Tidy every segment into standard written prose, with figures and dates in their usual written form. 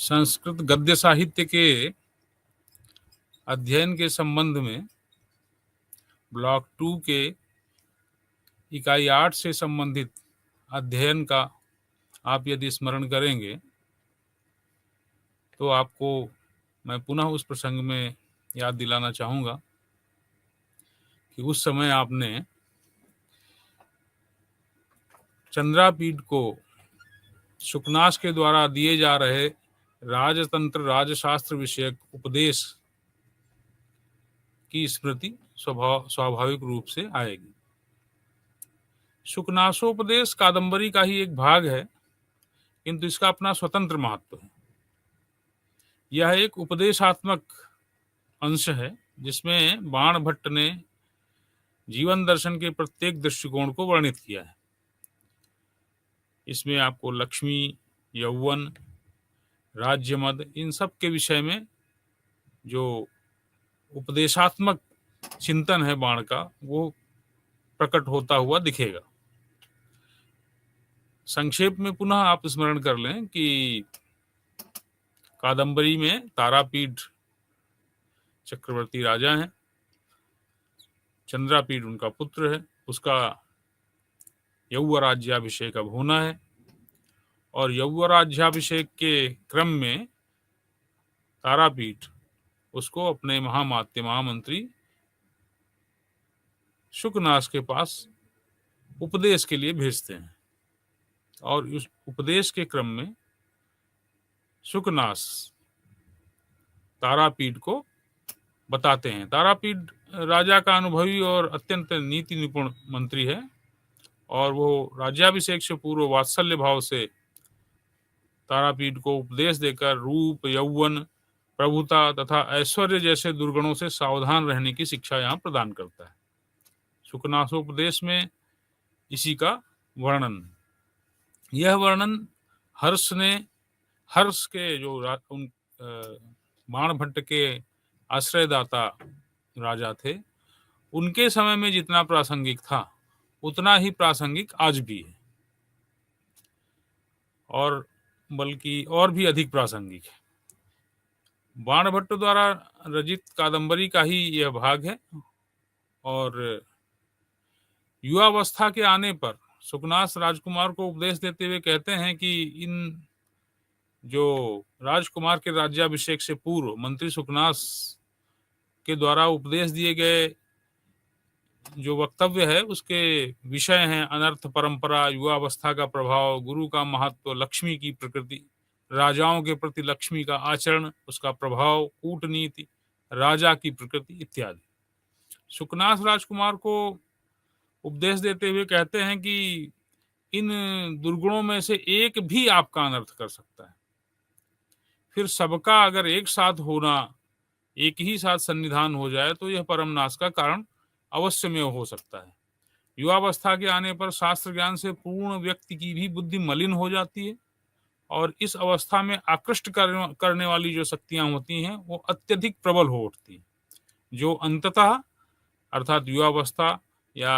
संस्कृत गद्य साहित्य के अध्ययन के संबंध में ब्लॉक 2 के इकाई 8 से संबंधित अध्ययन का आप यदि स्मरण करेंगे तो आपको मैं पुनः उस प्रसंग में याद दिलाना चाहूँगा कि उस समय आपने चंद्रापीठ को शुकनास के द्वारा दिए जा रहे राजतंत्र राजशास्त्र विषयक उपदेश की स्मृति स्वाभाविक रूप से आएगी। शुकनासोपदेश कादंबरी का ही एक भाग है, किंतु इसका अपना स्वतंत्र महत्व है। यह एक उपदेशात्मक अंश है जिसमें बाण भट्ट ने जीवन दर्शन के प्रत्येक दृष्टिकोण को वर्णित किया है। इसमें आपको लक्ष्मी, यौवन, राज्यमद, इन सब के विषय में जो उपदेशात्मक चिंतन है बाण का, वो प्रकट होता हुआ दिखेगा। संक्षेप में पुनः आप स्मरण कर लें कि कादंबरी में तारापीठ चक्रवर्ती राजा हैं, चंद्रापीठ उनका पुत्र है, उसका यौवराज्याभिषेक अब होना है और यौवराज्याभिषेक के क्रम में तारापीठ उसको अपने महामात्य महामंत्री शुकनास के पास उपदेश के लिए भेजते हैं और उस उपदेश के क्रम में शुकनास तारापीठ को बताते हैं। तारापीठ राजा का अनुभवी और अत्यंत नीति निपुण मंत्री है और वो राज्याभिषेक से पूर्व वात्सल्य भाव से तारापीठ को उपदेश देकर रूप, यौवन, प्रभुता तथा ऐश्वर्य जैसे दुर्गुणों से सावधान रहने की शिक्षा यहाँ प्रदान करता है। शुकनासोपदेश में इसी का वर्णन। यह वर्णन हर्ष के जो बाण भट्ट के आश्रयदाता राजा थे, उनके समय में जितना प्रासंगिक था उतना ही प्रासंगिक आज भी है और बल्कि और भी अधिक प्रासंगिक है। बाण भट्ट द्वारा रचित कादंबरी का ही यह भाग है और युवावस्था के आने पर शुकनास राजकुमार को उपदेश देते हुए कहते हैं कि इन जो राजकुमार के राज्याभिषेक से पूर्व मंत्री शुकनास के द्वारा उपदेश दिए गए जो वक्तव्य है उसके विषय हैं अनर्थ परंपरा, युवावस्था का प्रभाव, गुरु का महत्व, लक्ष्मी की प्रकृति, राजाओं के प्रति लक्ष्मी का आचरण, उसका प्रभाव, कूटनीति, राजा की प्रकृति इत्यादि। शुकनास राजकुमार को उपदेश देते हुए कहते हैं कि इन दुर्गुणों में से एक भी आपका अनर्थ कर सकता है, फिर सबका अगर एक साथ होना, एक ही साथ सन्निधान हो जाए तो यह परम नाश का कारण अवश्य में हो सकता है। युवावस्था के आने पर शास्त्र ज्ञान से पूर्ण व्यक्ति की भी बुद्धि मलिन हो जाती है और इस अवस्था में आकृष्ट करने वाली जो शक्तियां होती हैं वो अत्यधिक प्रबल हो उठती हैं, जो अंततः अर्थात युवावस्था या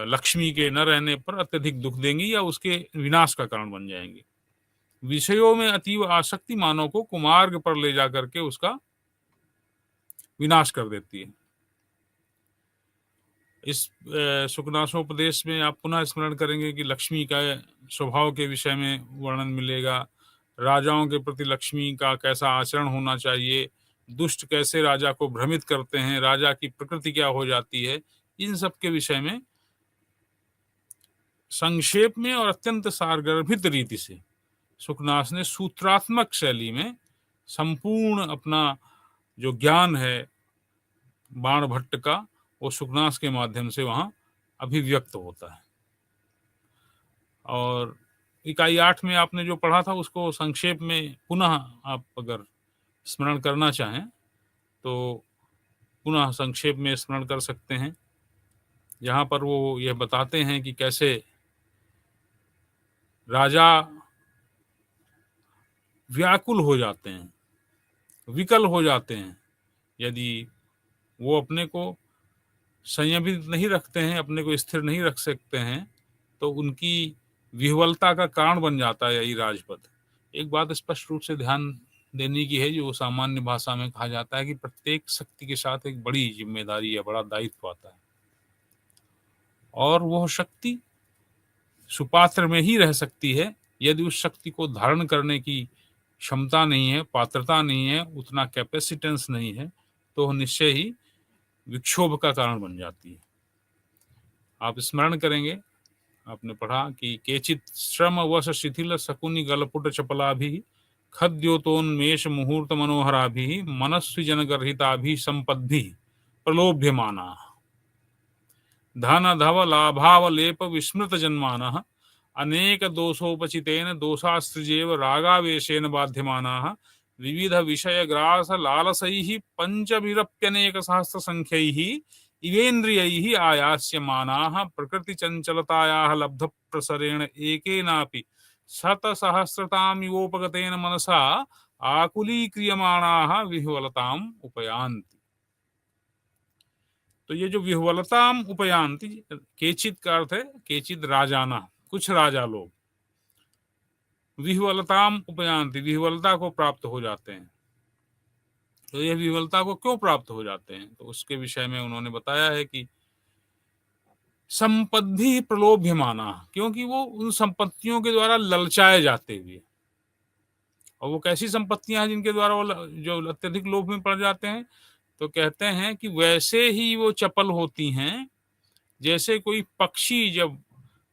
लक्ष्मी के न रहने पर अत्यधिक दुख देंगी या उसके विनाश का कारण बन जाएंगी। विषयों में अतीव आसक्ति मानव को कुमार्ग पर ले जाकर के उसका विनाश कर देती है। इस शुकनासोपदेश में आप पुनः स्मरण करेंगे कि लक्ष्मी का स्वभाव के विषय में वर्णन मिलेगा, राजाओं के प्रति लक्ष्मी का कैसा आचरण होना चाहिए, दुष्ट कैसे राजा को भ्रमित करते हैं, राजा की प्रकृति क्या हो जाती है, इन सब के विषय में संक्षेप में और अत्यंत सारगर्भित रीति से शुकनास ने सूत्रात्मक शैली में संपूर्ण अपना जो ज्ञान है बाण भट्ट का वो शुकनास के माध्यम से वहां अभिव्यक्त होता है। और इकाई 8 में आपने जो पढ़ा था उसको संक्षेप में पुनः आप अगर स्मरण करना चाहें तो पुनः संक्षेप में स्मरण कर सकते हैं। यहाँ पर वो यह बताते हैं कि कैसे राजा व्याकुल हो जाते हैं, विकल हो जाते हैं, यदि वो अपने को संयमित नहीं रखते हैं, अपने को स्थिर नहीं रख सकते हैं तो उनकी विह्वलता का कारण बन जाता है यही राजपद। एक बात स्पष्ट रूप से ध्यान देने की है, जो सामान्य भाषा में कहा जाता है कि प्रत्येक शक्ति के साथ एक बड़ी जिम्मेदारी या बड़ा दायित्व आता है, और वह शक्ति सुपात्र में ही रह सकती है। यदि उस शक्ति को धारण करने की क्षमता नहीं है, पात्रता नहीं है, उतना कैपेसिटेंस नहीं है, तो वह निश्चय ही विक्षोभ का कारण बन जाती है। आप स्मरण करेंगे, आपने पढ़ा कि केचित श्रम वश शिथिल शकुनि गलपुट चपला भी खद्योतोन्मेष मुहूर्त मनोहरा भी मनस्वी जनगर्हिता भी संपद्भि प्रलोभ्यमाना धन धव लाभावलेप विस्मृत जन्मानः अनेक दोषोपचितेन दोषास्त्रिजेव रागावेशेन बाध्यमानाः विविध विषय ग्रास लालसैः पंचभिरप्यनेक सहस्र संख्यैः इवेन्द्रियैः आयास्यमानाः प्रकृति चंचलतायाः लब्ध प्रसरेण एकेनापि शतसहस्रतामिवोपगतेन मनसा आकुलीक्रियमाणाः विह्वलताम् उपयान्ति। तो ये जो विह्वलताम उपयान्ति, केचित का अर्थ है केचित राजाना, कुछ राजा लोग विह्वलताम उपयान्ति, विह्वलता को प्राप्त हो जाते हैं। तो यह विह्वलता को क्यों प्राप्त हो जाते हैं, तो उसके विषय में उन्होंने बताया है कि संपत्ति प्रलोभ्यमाना, क्योंकि वो उन संपत्तियों के द्वारा ललचाए जाते हुए, और वो कैसी संपत्तियां हैं जिनके द्वारा वो जो अत्यधिक लोभ में पड़ जाते हैं, तो कहते हैं कि वैसे ही वो चपल होती हैं जैसे कोई पक्षी जब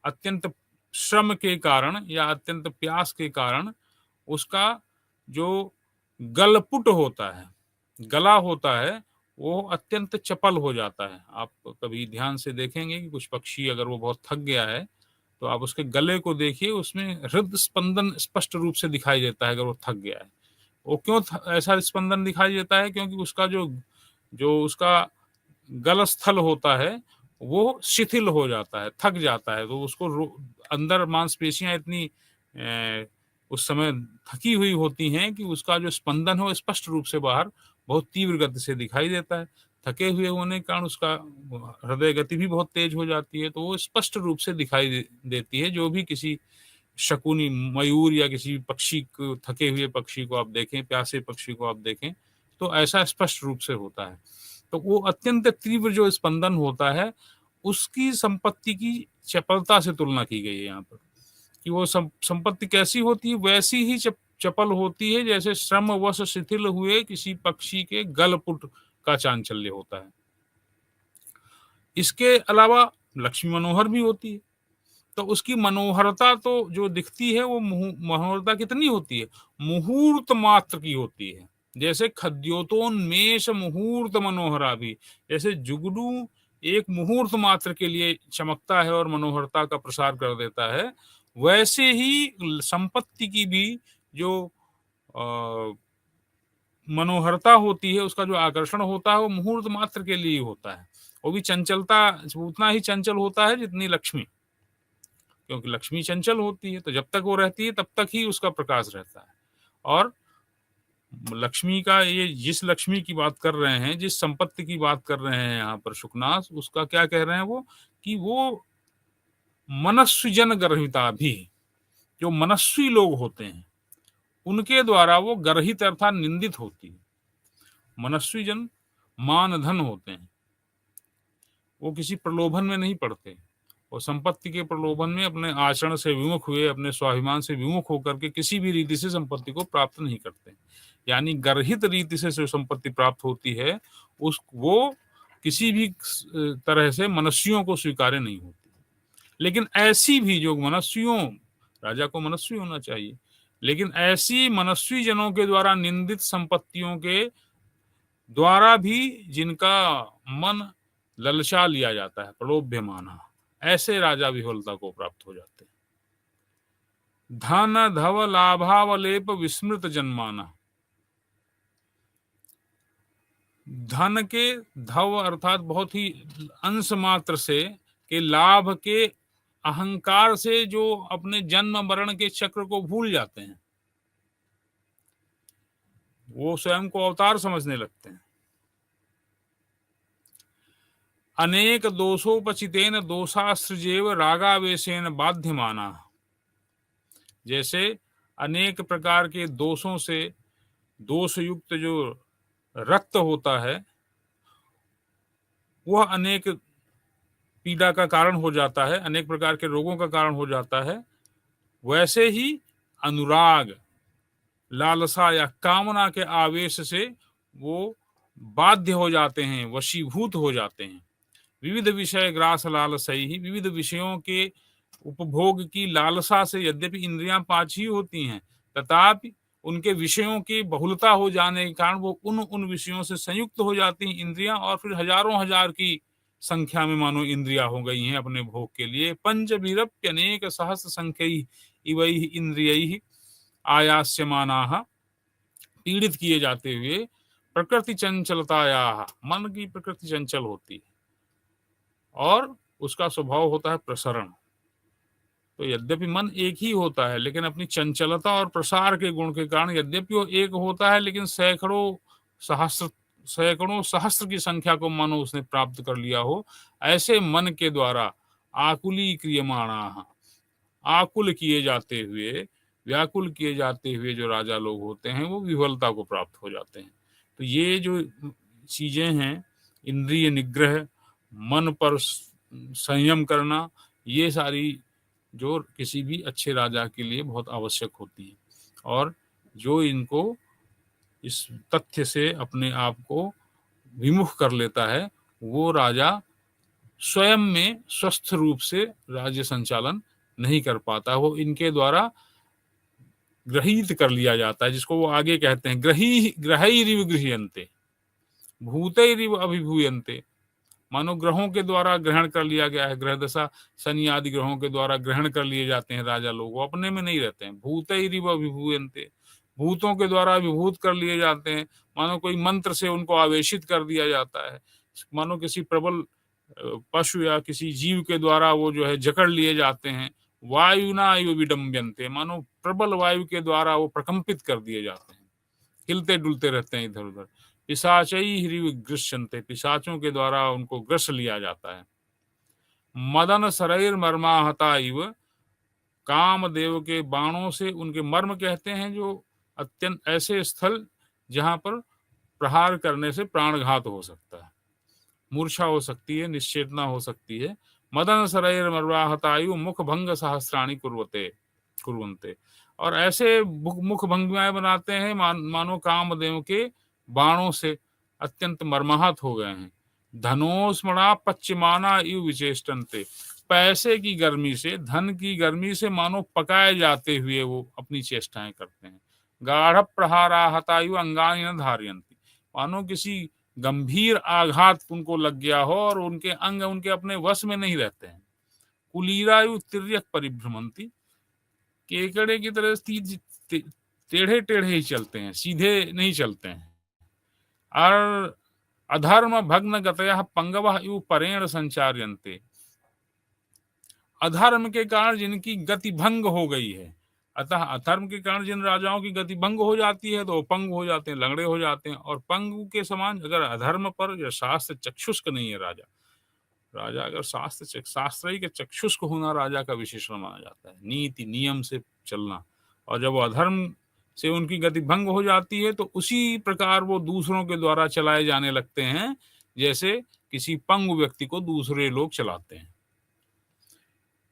अत्यंत श्रम के कारण या अत्यंत प्यास के कारण उसका जो गलपुट होता है, गला होता है, वो अत्यंत चपल हो जाता है। आप कभी ध्यान से देखेंगे कि कुछ पक्षी अगर वो बहुत थक गया है तो आप उसके गले को देखिए, उसमें हृदय स्पंदन स्पष्ट रूप से दिखाई देता है अगर वो थक गया है। वो क्यों ऐसा स्पंदन दिखाई देता है, क्योंकि उसका जो उसका गल स्थल होता है वो शिथिल हो जाता है, थक जाता है, तो उसको अंदर मांसपेशियां इतनी उस समय थकी हुई होती हैं कि उसका जो स्पंदन हो स्पष्ट रूप से बाहर बहुत तीव्र गति से दिखाई देता है। थके हुए होने के कारण उसका हृदय गति भी बहुत तेज हो जाती है, तो वो स्पष्ट रूप से दिखाई देती है। जो भी किसी शकुनी मयूर या किसी पक्षी को, थके हुए पक्षी को आप देखें, प्यासे पक्षी को आप देखें, तो ऐसा स्पष्ट रूप से होता है। तो वो अत्यंत तीव्र जो स्पंदन होता है उसकी संपत्ति की चपलता से तुलना की गई है यहाँ पर, कि वो संपत्ति कैसी होती है, वैसी ही चपल होती है जैसे श्रम वश शिथिल हुए किसी पक्षी के गलपुट का चांचल्य होता है। इसके अलावा लक्ष्मी मनोहर भी होती है, तो उसकी मनोहरता तो जो दिखती है वो मनोहरता कितनी होती है, मुहूर्त मात्र की होती है। जैसे खद्योतोन्मेष मुहूर्त मनोहरा भी, जैसे जुगनू एक मुहूर्त मात्र के लिए चमकता है और मनोहरता का प्रसार कर देता है, वैसे ही संपत्ति की भी जो मनोहरता होती है, उसका जो आकर्षण होता है वो मुहूर्त मात्र के लिए होता है। वो भी चंचलता उतना ही चंचल होता है जितनी लक्ष्मी, क्योंकि लक्ष्मी चंचल होती है, तो जब तक वो रहती है तब तक ही उसका प्रकाश रहता है। और लक्ष्मी का, ये जिस लक्ष्मी की बात कर रहे हैं, जिस संपत्ति की बात कर रहे हैं यहाँ पर शुकनास, उसका क्या कह रहे हैं वो, कि वो मनस्विजन गर्भिता भी, जो मनस्वी लोग होते हैं उनके द्वारा वो गर्हित अर्थात निंदित होती है। मनस्वी जन मान धन होते हैं, वो किसी प्रलोभन में नहीं पड़ते, और संपत्ति के प्रलोभन में अपने आचरण से विमुख हुए, अपने स्वाभिमान से विमुख होकर के किसी भी रीति से संपत्ति को प्राप्त नहीं करते। यानी गर्हित रीति से जो संपत्ति प्राप्त होती है वो किसी भी तरह से मनुष्यों को स्वीकार्य नहीं होती। लेकिन ऐसी भी जो मनुष्यों, राजा को मनस्वी होना चाहिए, लेकिन ऐसी मनस्वी जनों के द्वारा निंदित संपत्तियों के द्वारा भी जिनका मन ललचा लिया जाता है, प्रलोभ्यमाना, ऐसे राजा विह्वलता को प्राप्त हो जाते हैं। धन धव लाभावलेप विस्मृत जन्माना, धन के धव अर्थात बहुत ही अंश मात्र से के लाभ के अहंकार से जो अपने जन्म मरण के चक्र को भूल जाते हैं, वो स्वयं को अवतार समझने लगते हैं। अनेक दोषोपचितेन दोषासृजेव रागावेशेन बाध्यमाना, जैसे अनेक प्रकार के दोषों से दोषयुक्त जो रक्त होता है वह अनेक पीड़ा का कारण हो जाता है, अनेक प्रकार के रोगों का कारण हो जाता है। वैसे ही अनुराग, लालसा या कामना के आवेश से वो बाध्य हो जाते हैं, वशीभूत हो जाते हैं। विविध विषय ग्रास लालसाई ही, विविध विषयों के उपभोग की लालसा से यद्यपि इंद्रियां 5 ही होती हैं, तथापि उनके विषयों की बहुलता हो जाने के कारण वो उन विषयों से संयुक्त हो जाती हैं इंद्रियां, और फिर हजारों हजार की संख्या में मानो इंद्रियां हो गई हैं अपने भोग के लिए। पंचभिरप्यनेक सहस्र संख्यैः इवैः इंद्रियैः आयास्यमानाः, पीड़ित किए जाते हुए प्रकृति चंचलताया, मन की प्रकृति चंचल होती है और उसका स्वभाव होता है प्रसरण। तो यद्यपि मन एक ही होता है, लेकिन अपनी चंचलता और प्रसार के गुण के कारण यद्यपि वो एक होता है, लेकिन सैकड़ों सहस्त्र की संख्या को मानो उसने प्राप्त कर लिया हो। ऐसे मन के द्वारा आकुली क्रियमाणा, आकुल किए जाते हुए, व्याकुल किए जाते हुए जो राजा लोग होते हैं वो विह्वलता को प्राप्त हो जाते हैं। तो ये जो चीजें हैं, इंद्रिय निग्रह, मन पर संयम करना, ये सारी जो किसी भी अच्छे राजा के लिए बहुत आवश्यक होती है। और जो इनको, इस तथ्य से अपने आप को विमुख कर लेता है, वो राजा स्वयं में स्वस्थ रूप से राज्य संचालन नहीं कर पाता। वो इनके द्वारा ग्रहीत कर लिया जाता है, जिसको वो आगे कहते हैं ग्रहैरिव गृह्यन्ते भूतैरिव अभिभूयन्ते। मानो ग्रहों के द्वारा ग्रहण कर लिया गया है, ग्रह दशा शनि आदि ग्रहों के द्वारा ग्रहण कर लिए जाते हैं राजा लोग, वो अपने में नहीं रहते हैं। भूतैरिव अभिभूयन्ते, भूतों के द्वारा विभूत कर लिए जाते हैं, मानो कोई मंत्र से उनको आवेशित कर दिया जाता है, मानो किसी प्रबल पशु या किसी जीव के द्वारा वो जो है जकड़ लिए जाते हैं। वायुना इव विडम्ब्यन्ते, मानो प्रबल वायु के द्वारा वो प्रकंपित कर दिए जाते हैं, हिलते डुलते रहते हैं इधर उधर। पिशाचैः गृह्यन्ते, पिशाचों के द्वारा उनको ग्रस लिया जाता है। मदन सरैर मर्माहता इव, कामदेव के बाणों से, उनके मर्म कहते हैं जो अत्यंत ऐसे स्थल जहां पर प्रहार करने से प्राणघात हो सकता है, मूर्छा हो सकती है, निश्चेतना हो सकती है। मदन सरैर मर्वाहतायु मुख भंग सहस्राणी कुर्वन्ते, और ऐसे मुख भंगिमाएं बनाते हैं मानो कामदेव के बाणों से अत्यंत मर्माहत हो गए हैं। धनोस्मणा पश्चिमाना इव विचेष्टन्ते, पैसे की गर्मी से, धन की गर्मी से मानो पकाए जाते हुए वो अपनी चेष्टाएं करते हैं। गाढ़ प्रहारा हतायु अंगानि न धारयन्ति, मानो किसी गंभीर आघात उनको लग गया हो और उनके अंग उनके अपने वश में नहीं रहते हैं। कुलीरायु तिर्यक परिभ्रमंती, केकड़े की तरह टेढ़े टेढ़े ही चलते हैं, सीधे नहीं चलते हैं। और अधर्म भग्न गतयः पंगवः इव परेण संचार्यन्ते, अधर्म के कारण जिनकी गति भंग हो गई है, अतः अधर्म के कारण जिन राजाओं की गति भंग हो जाती है तो वो पंग हो जाते हैं, लंगड़े हो जाते हैं। और पंगु के समान अगर अधर्म पर या शास्त्र चक्षुष्क नहीं है राजा अगर शास्त्री के चक्षुष्क होना राजा का विशेषण माना जाता है, नीति नियम से चलना। और जब वो अधर्म से उनकी गति भंग हो जाती है तो उसी प्रकार वो दूसरों के द्वारा चलाए जाने लगते हैं, जैसे किसी पंगु व्यक्ति को दूसरे लोग चलाते हैं।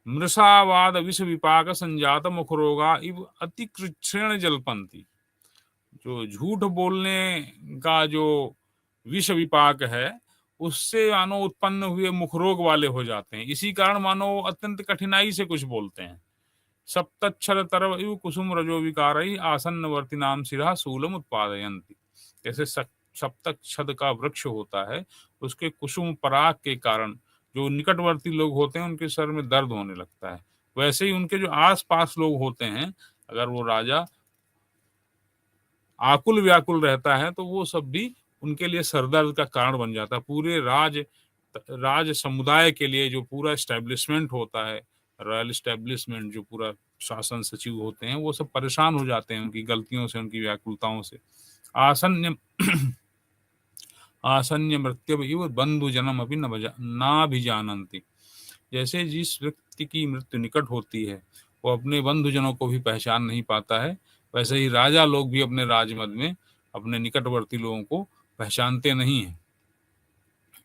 मृषावाद विष विपाक संजात मुखरोगा इव अतिकृच्छ्रेण जल्पन्ति, जो झूठ बोलने का जो विष विपाक है उससे मानो उत्पन्न हुए मुखरोग वाले हो जाते हैं। इसी कारण मानो अत्यंत कठिनाई से कुछ बोलते हैं। सप्तच्छद तरव इव कुसुम रजो विकारई आसन्नवर्ती नाम सिरा शूलम उत्पादयन्ति, जैसे सप्तच्छद का वृक्ष होता है, उसके कुसुम पराग के कारण जो निकटवर्ती लोग होते हैं उनके सर में दर्द होने लगता है। वैसे ही उनके जो आसपास लोग होते हैं, अगर वो राजा आकुल व्याकुल रहता है तो वो सब भी उनके लिए सरदर्द का कारण बन जाता है। पूरे राज समुदाय के लिए जो पूरा एस्टेब्लिशमेंट होता है, रॉयल एस्टेब्लिशमेंट, जो पूरा शासन सचिव होते हैं, वो सब परेशान हो जाते हैं उनकी गलतियों से, उनकी व्याकुलताओं से। आसन्य मृत्यु इव बंधु जन्म अभी ना भी जानती, जैसे जिस व्यक्ति की मृत्यु निकट होती है वो अपने बंधुजनों को भी पहचान नहीं पाता है। वैसे ही राजा लोग भी अपने राजमद में अपने निकटवर्ती लोगों को पहचानते नहीं हैं।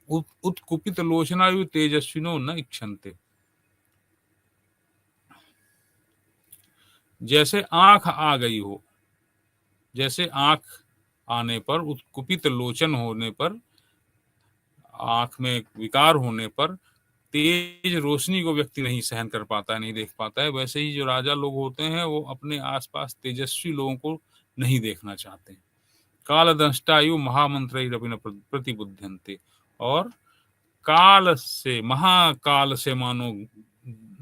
उत्कुपित लोचनायु तेजस्विनो न इच्छन्ते। जैसे आंख आ गई हो, जैसे आंख आने पर, उत्कुपित लोचन होने पर, आंख में विकार होने पर तेज रोशनी को व्यक्ति नहीं सहन कर पाता है, नहीं देख पाता है, वैसे ही जो राजा लोग होते हैं वो अपने आसपास तेजस्वी लोगों को नहीं देखना चाहते। कालदंष्टायु महामंत्रैरपि न प्रतिबुध्यन्ते। और काल से, महाकाल से मानो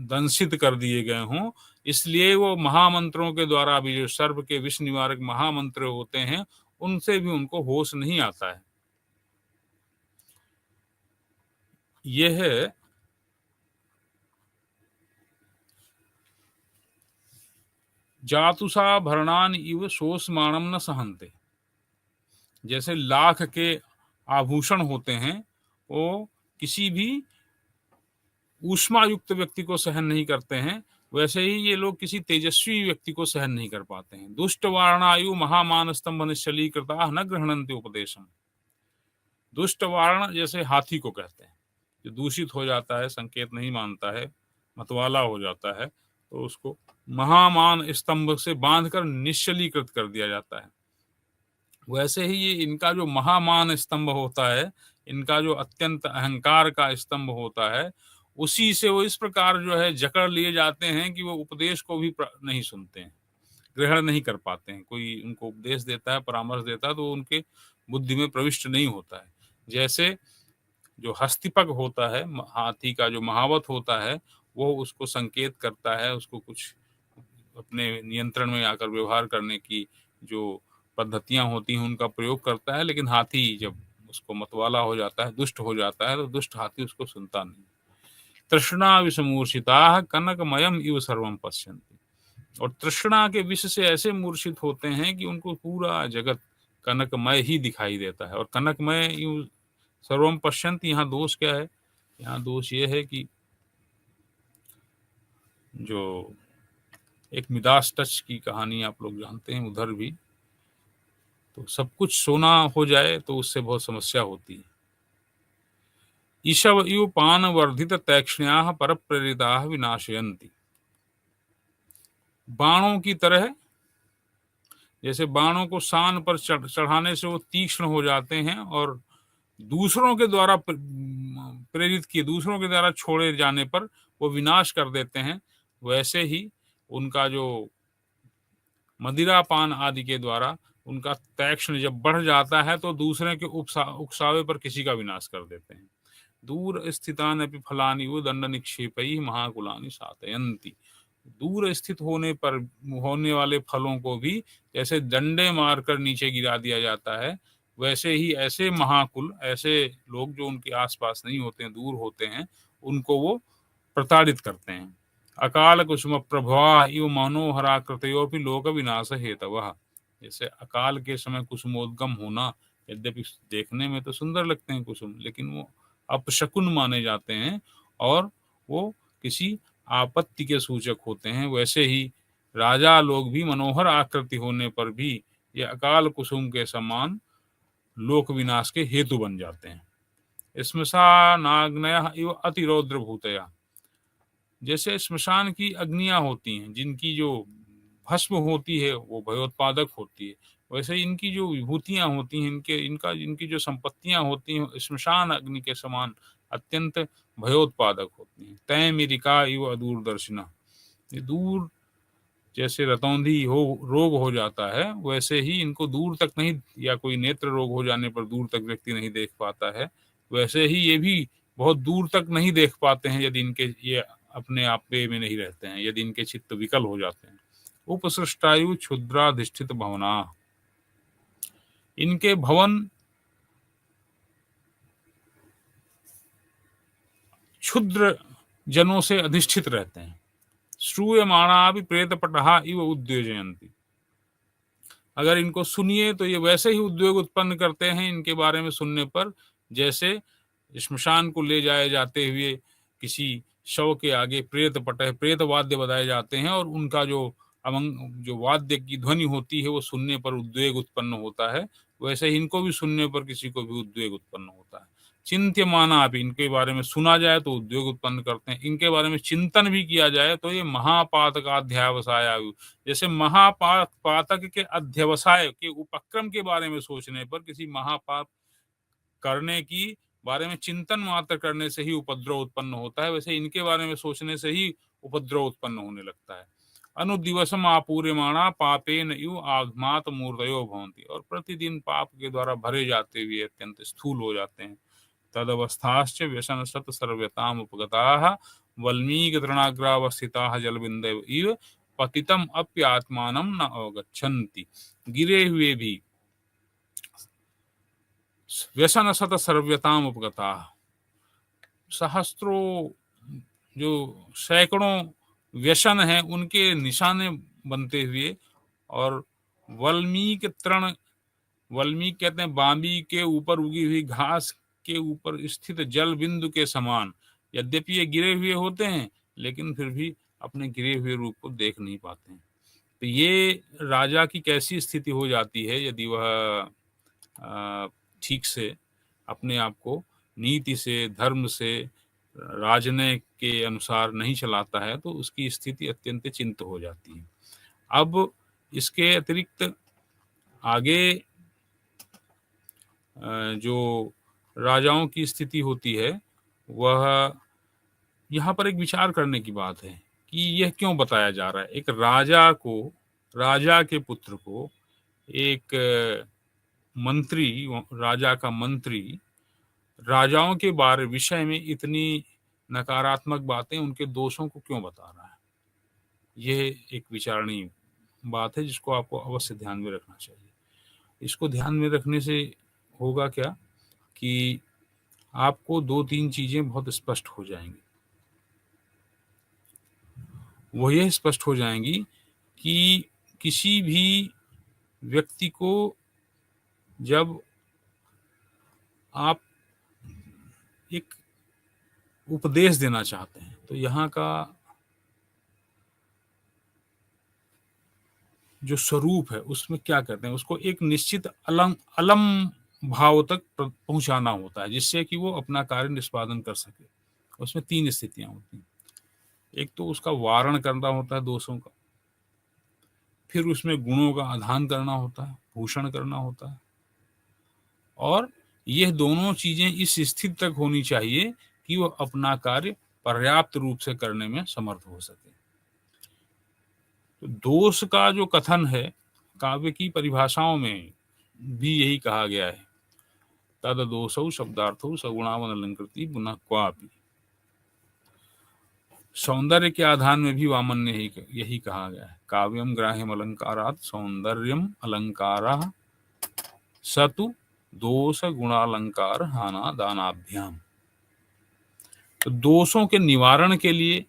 दंशित कर दिए गए हों, इसलिए वो महामंत्रों के द्वारा भी, जो सर्प के विष निवारक महामंत्र होते हैं, उनसे भी उनको होश नहीं आता है। यह जातुषा भरणान इव शोषमाणम न सहन्ते। जैसे लाख के आभूषण होते हैं, वो किसी भी ऊष्मा युक्त व्यक्ति को सहन नहीं करते हैं, वैसे ही ये लोग किसी तेजस्वी व्यक्ति को सहन नहीं कर पाते हैं। दुष्ट वारणायु महामान स्तंभ निश्चलीकृता न गृह्णन्ति उपदेशम। दुष्ट वारण जैसे हाथी को कहते हैं, जो दूषित हो जाता है, संकेत नहीं मानता है, मतवाला हो जाता है, तो उसको महामान स्तंभ से बांधकर निश्चलीकृत कर दिया जाता है। वैसे ही ये इनका जो महामान स्तंभ होता है, इनका जो अत्यंत अहंकार का स्तंभ होता है, उसी से वो इस प्रकार जो है जकड़ लिए जाते हैं कि वो उपदेश को भी नहीं सुनते हैं, ग्रहण नहीं कर पाते हैं। कोई उनको उपदेश देता है, परामर्श देता है, तो वो उनके बुद्धि में प्रविष्ट नहीं होता है। जैसे जो हस्तिपक होता है, हाथी का जो महावत होता है, वो उसको संकेत करता है, उसको कुछ अपने नियंत्रण में आकर व्यवहार करने की जो पद्धतियां होती हैं उनका प्रयोग करता है, लेकिन हाथी जब उसको मतवाला हो जाता है, दुष्ट हो जाता है, तो दुष्ट हाथी उसको सुनता नहीं। तृष्णा विषमूर्छिता कनकमयम इव सर्वम पश्यन्ति। और तृष्णा के विष से ऐसे मूर्छित होते हैं कि उनको पूरा जगत कनकमय ही दिखाई देता है। और कनकमय इव सर्वम पश्यन्ति, यहाँ दोष क्या है? यहाँ दोष ये है कि जो एक मिदास टच की कहानी आप लोग जानते हैं, उधर भी तो सब कुछ सोना हो जाए तो उससे बहुत समस्या होती है। ईशव इव पान वर्धित तैक्ष्ण्याः पर प्रेरिताः विनाशयन्ति। बाणों की तरह, जैसे बाणों को शान पर चढ़ाने से वो तीक्ष्ण हो जाते हैं और दूसरों के द्वारा प्रेरित किए, दूसरों के द्वारा छोड़े जाने पर वो विनाश कर देते हैं, वैसे ही उनका जो मदिरापान आदि के द्वारा उनका तैक्ष्ण जब बढ़ जाता है तो दूसरे के उकसावे पर किसी का विनाश कर देते हैं। दूर स्थितान अपि फलानि वो दंड निक्षेपैः महाकुलानि सातयन्ति। दूर स्थित होने पर होने वाले फलों को भी जैसे डंडे मारकर नीचे गिरा दिया जाता है, वैसे ही ऐसे महाकुल, ऐसे लोग जो उनके आसपास नहीं होते हैं, दूर होते हैं, उनको वो प्रताड़ित करते हैं। अकाल कुसुम प्रभवा इव मनोहराकृतयोपि लोक विनाश हेतवः। जैसे अकाल के समय कुसुमोद्गम होना, यद्यपि देखने में तो सुंदर लगते हैं कुसुम, लेकिन वो अपशकुन माने जाते हैं और वो किसी आपत्ति के सूचक होते हैं। वैसे ही राजा लोग भी मनोहर आकृति होने पर भी ये अकाल कुसुम के समान लोक विनाश के हेतु बन जाते हैं। श्मशानाग्नयः इव अतिरौद्र भूतया। जैसे श्मशान की अग्नियां होती हैं, जिनकी जो भस्म होती है वो भयोत्पादक होती है, वैसे इनकी जो विभूतियां होती हैं, इनकी जो संपत्तियां होती हैं, श्मशान अग्नि के समान अत्यंत भयोत्पादक होती हैं। तैमिरिका इव अदूरदर्शिना। ये दूर जैसे रतौंधी रोग हो जाता है, वैसे ही इनको दूर तक नहीं, या कोई नेत्र रोग हो जाने पर दूर तक व्यक्ति नहीं देख पाता है, वैसे ही ये भी बहुत दूर तक नहीं देख पाते हैं यदि इनके ये अपने आप में नहीं रहते हैं, यदि इनके चित्त विकल हो जाते हैं। उपसृष्टायु क्षुद्राधिष्ठित भवना। इनके भवन क्षुद्र जनों से अधिष्ठित रहते हैं। श्रूयमाणा भी प्रेतपटहा इव उद्योजयन्ति। अगर इनको सुनिए तो ये वैसे ही उद्योग उत्पन्न करते हैं इनके बारे में सुनने पर, जैसे श्मशान को ले जाए जाते हुए किसी शव के आगे प्रेत पटे, प्रेत वाद्य बजाए जाते हैं और उनका जो वाद्य की ध्वनि होती है वो सुनने पर उद्वेग उत्पन्न होता है। वैसे ही इनको भी सुनने पर किसी को भी उद्वेग उत्पन्न होता है। चिंत्यमाना अपि, इनके बारे में सुना जाए तो उद्वेग उत्पन्न करते हैं, इनके बारे में चिंतन भी किया जाए तो ये महापातक अध्यवसाय, जैसे महापातक के अध्यवसाय के उपक्रम के बारे में सोचने पर, किसी महापाप करने की बारे में चिंतन मात्र करने से ही उपद्रव उत्पन्न होता है, वैसे इनके बारे में सोचने से ही उपद्रव उत्पन्न होने लगता है। अनुदिवसम आपूर्यमाणा पापेन इव आघमात मूर्तयो भवन्ति, और प्रतिदिन पाप के द्वारा भरे जाते हुए अत्यंत स्थूल हो जाते हैं। तदवस्थाश्च व्यसन सत सर्वताम उपगताः वल्मीक तृणाग्रावस्थिताः जलबिंदव इव पतितम अप्यात्मानं न अवगच्छन्ति। गिरे हुए भी व्यसन सत सर्व्यताम उपगता, सहस्त्रों जो सैकड़ों व्यसन है उनके निशाने बनते हुए, और वल्मीक तृण, वल्मीक कहते हैं बांबी के ऊपर उगी हुई घास के ऊपर स्थित जल बिंदु के समान, यद्यपि ये गिरे हुए होते हैं लेकिन फिर भी अपने गिरे हुए रूप को देख नहीं पाते हैं। तो ये राजा की कैसी स्थिति हो जाती है यदि वह ठीक से अपने आप को नीति से, धर्म से, राजनय के अनुसार नहीं चलाता है तो उसकी स्थिति अत्यंत चिंत हो जाती है। अब इसके अतिरिक्त आगे जो राजाओं की स्थिति होती है वह यहाँ पर एक विचार करने की बात है कि यह क्यों बताया जा रहा है। एक राजा को, राजा के पुत्र को एक मंत्री, राजा का मंत्री राजाओं के बारे विषय में इतनी नकारात्मक बातें, उनके दोषों को क्यों बता रहा है। यह एक विचारणीय बात है जिसको आपको अवश्य ध्यान में रखना चाहिए। इसको ध्यान में रखने से होगा क्या कि आपको 2-3 चीजें बहुत स्पष्ट हो जाएंगी। वो यह स्पष्ट हो जाएंगी कि किसी भी व्यक्ति को जब आप एक उपदेश देना चाहते हैं तो यहाँ का जो स्वरूप है उसमें क्या कहते हैं, उसको एक निश्चित अलम भाव तक पहुंचाना होता है जिससे कि वो अपना कार्य निष्पादन कर सके। उसमें 3 स्थितियां होती हैं। एक तो उसका वारण करना होता है दोषों का, फिर उसमें गुणों का आधान करना होता है, भूषण करना होता है, और यह दोनों चीजें इस स्थिति तक होनी चाहिए कि वह अपना कार्य पर्याप्त रूप से करने में समर्थ हो सके। तो दोष का जो कथन है काव्य की परिभाषाओं में भी यही कहा गया है, तद दोषौ शब्दार्थौ सगुणावन अलंकृति पुनः क्वापि। सौंदर्य के आधान में भी वामन ने यही कहा गया है, काव्यम ग्राह्यम अलंकारात् सौंदर्यम अलंकारः सतु दोष गुणालंकार हाना दानाभ्याम। तो दोषों के निवारण के लिए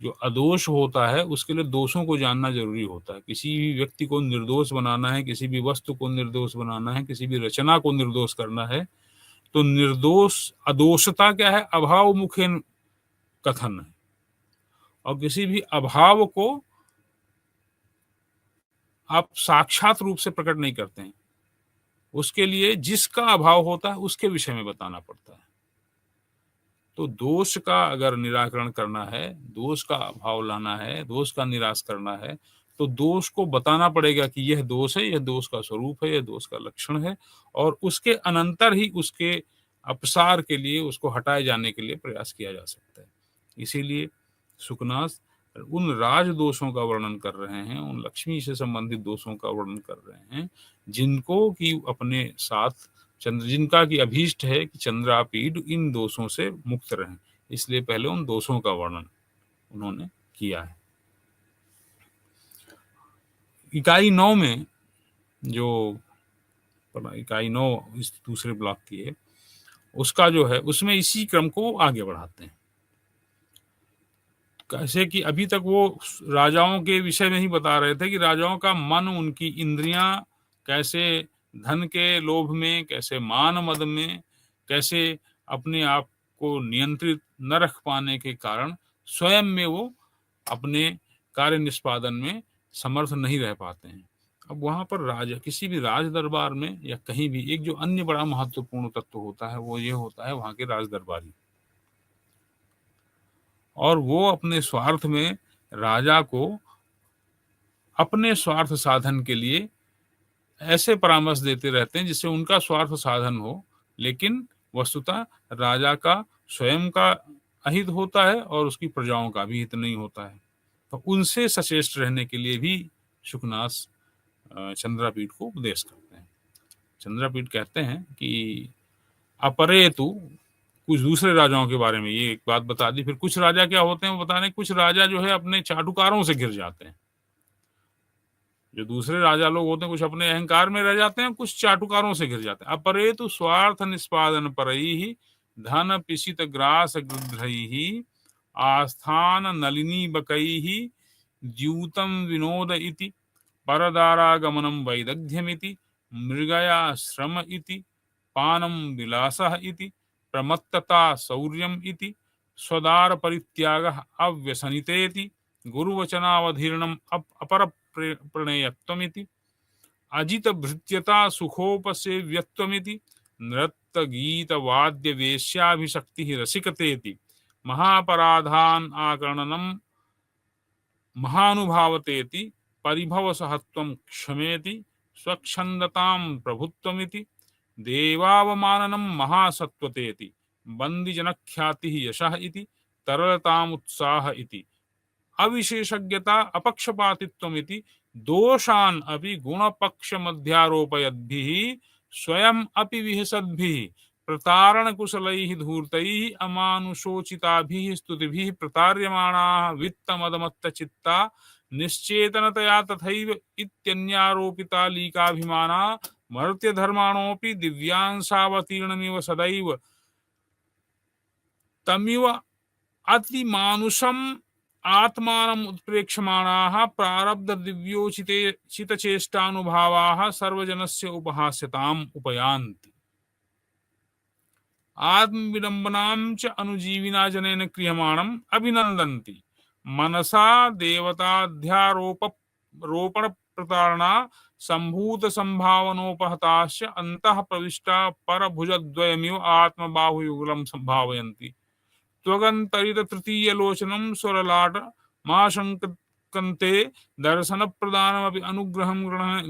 जो अदोष होता है उसके लिए दोषों को जानना जरूरी होता है। किसी भी व्यक्ति को निर्दोष बनाना है, किसी भी वस्तु को निर्दोष बनाना है, किसी भी रचना को निर्दोष करना है, तो निर्दोष, अदोषता क्या है, अभाव मुखे कथन है, और किसी भी अभाव को आप साक्षात रूप से प्रकट नहीं करते हैं, उसके लिए जिसका अभाव होता है उसके विषय में बताना पड़ता है। तो दोष का अगर निराकरण करना है, दोष का अभाव लाना है, दोष का निराश करना है, तो दोष को बताना पड़ेगा कि यह दोष है, यह दोष का स्वरूप है, यह दोष का लक्षण है, और उसके अनंतर ही उसके अपसार के लिए, उसको हटाए जाने के लिए प्रयास किया जा सकता है। इसीलिए सुकनास उन राज दोषों का वर्णन कर रहे हैं, उन लक्ष्मी से संबंधित दोषों का वर्णन कर रहे हैं जिनको कि अपने साथ जिनका की अभीष्ट है कि चंद्रापीड इन दोषों से मुक्त रहें, इसलिए पहले उन दोषों का वर्णन उन्होंने किया है। इकाई 9 में, जो इकाई 9 इस दूसरे ब्लॉक की है, उसका जो है उसमें इसी क्रम को आगे बढ़ाते हैं। कैसे कि अभी तक वो राजाओं के विषय में ही बता रहे थे कि राजाओं का मन, उनकी इंद्रियां कैसे धन के लोभ में, कैसे मान मद में, कैसे अपने आप को नियंत्रित न रख पाने के कारण स्वयं में वो अपने कार्य निष्पादन में समर्थ नहीं रह पाते हैं। अब वहां पर राजा, किसी भी राज दरबार में या कहीं भी एक जो अन्य बड़ा महत्वपूर्ण तत्व होता है वो ये होता है वहां के राज दरबारी, और वो अपने स्वार्थ में राजा को अपने स्वार्थ साधन के लिए ऐसे परामर्श देते रहते हैं जिससे उनका स्वार्थ साधन हो, लेकिन वस्तुतः राजा का स्वयं का अहित होता है और उसकी प्रजाओं का भी हित नहीं होता है। तो उनसे सचेष्ट रहने के लिए भी शुकनास चंद्रापीठ को उपदेश करते हैं। चंद्रापीठ कहते हैं कि अपरे तु, कुछ दूसरे राजाओं के बारे में ये एक बात बता दी, फिर कुछ राजा क्या होते हैं वो बता रहे हैं। कुछ राजा जो है अपने चाटुकारों से घिर जाते हैं। जो दूसरे राजा लोग होते हैं कुछ अपने अहंकार में रह जाते हैं, कुछ चाटुकारों से घिर जाते हैं। अपरे तु स्वार्थ निष्पादन परैहि धन पिशित ग्रास गृध्रैहि आस्थान नलिनी बकैहि द्यूतम विनोद इति परदारागमनम वैदग्ध्यमिति मृगया श्रम इति पानम विलासः इति प्रमत्तता शौर्यम इति स्वदार परित्यागः अव्यसनितेति गुरुवचनावधीर्णम अपर प्रणेयत्वमिति अजित भृत्यता सुखोपसेव्यत्वमिति नृत्य गीत वाद्य वेश्याभिषक्तिः रसिकतेति महापराधान आकर्णनम महानुभावतेति परिभव सहत्वं क्षमेति स्वच्छंदतां प्रभुत्वमिति देवावमाननं महासत्वतेति बंदिजनख्यातिः यशः इति तरलतामुत्साह इति अविशेषज्ञता अपक्षपातित्वमिति दोषान् अपि गुणपक्षमध्यारोपयद्भिः स्वयं अपि विहसद्भिः प्रतारण कुशलैः धूर्तैः अमानुषोचिताभिः स्तुतिभिः प्रतार्यमाणाः वित्तमदमत्तचित्ता निश्चेतनतया तथैव इत्यन्यारोपिता लीकाभिमाना मर्त्यधर्माणोऽपि दिव्यांशावतीर्णमिव सदैव तमिव अतिमानुषम् आत्मानम् उत्प्रेक्षमाणाः प्रारब्ध दिव्योचितचेष्टानुभावाः सर्वजनस्य उपहास्यताम् उपयान्ति आत्मविडम्बनां च अनुजीविना जनेन क्रियमाणम् अभिनन्दन्ति मनसा देवताध्यारोपण प्रतारणा संभूत संभावनोपहताश्च अंतः प्रविष्टा परभुजद्वयमिव आत्मबाहुयुगलं संभावयन्ति त्वगन्तरित तृतीय लोचनं स्वरलाट माशंकन्ते दर्शन प्रदानमपि अनुग्रहं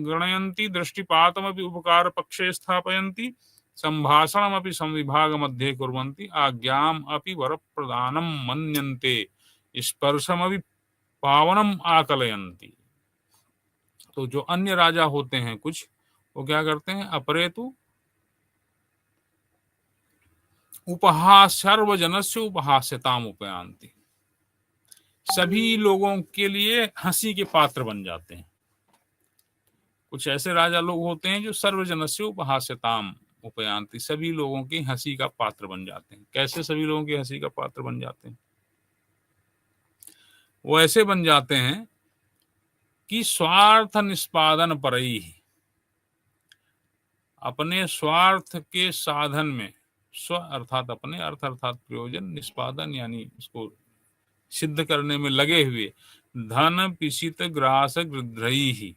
गणयन्ति दृष्टिपातमपि उपकार पक्षे स्थापयन्ति संभाषणमपि संविभाग मध्ये कुर्वन्ति आज्ञाम् अपि वरप्रदानं मन्यन्ते स्पर्शमपि पावनम आकलयन्ति। तो जो अन्य राजा होते हैं कुछ, वो क्या करते हैं, अपरेतु उपहास सर्वजनस्य उपहास्यताम उपयान्ति, सभी लोगों के लिए हंसी के पात्र बन जाते हैं। कुछ ऐसे राजा लोग होते हैं जो सर्वजनस्य उपहास्यताम उपयान्ति, सभी लोगों की हंसी का पात्र बन जाते हैं। कैसे सभी लोगों की हंसी का पात्र बन जाते हैं? वो ऐसे बन जाते हैं कि स्वार्थ निष्पादन परैहि, अपने स्वार्थ के साधन में, स्व अर्थात अपने, अर्थ अर्थात प्रयोजन, निष्पादन यानी उसको सिद्ध करने में लगे हुए, धन पिशित ग्रास गृध्रैहि,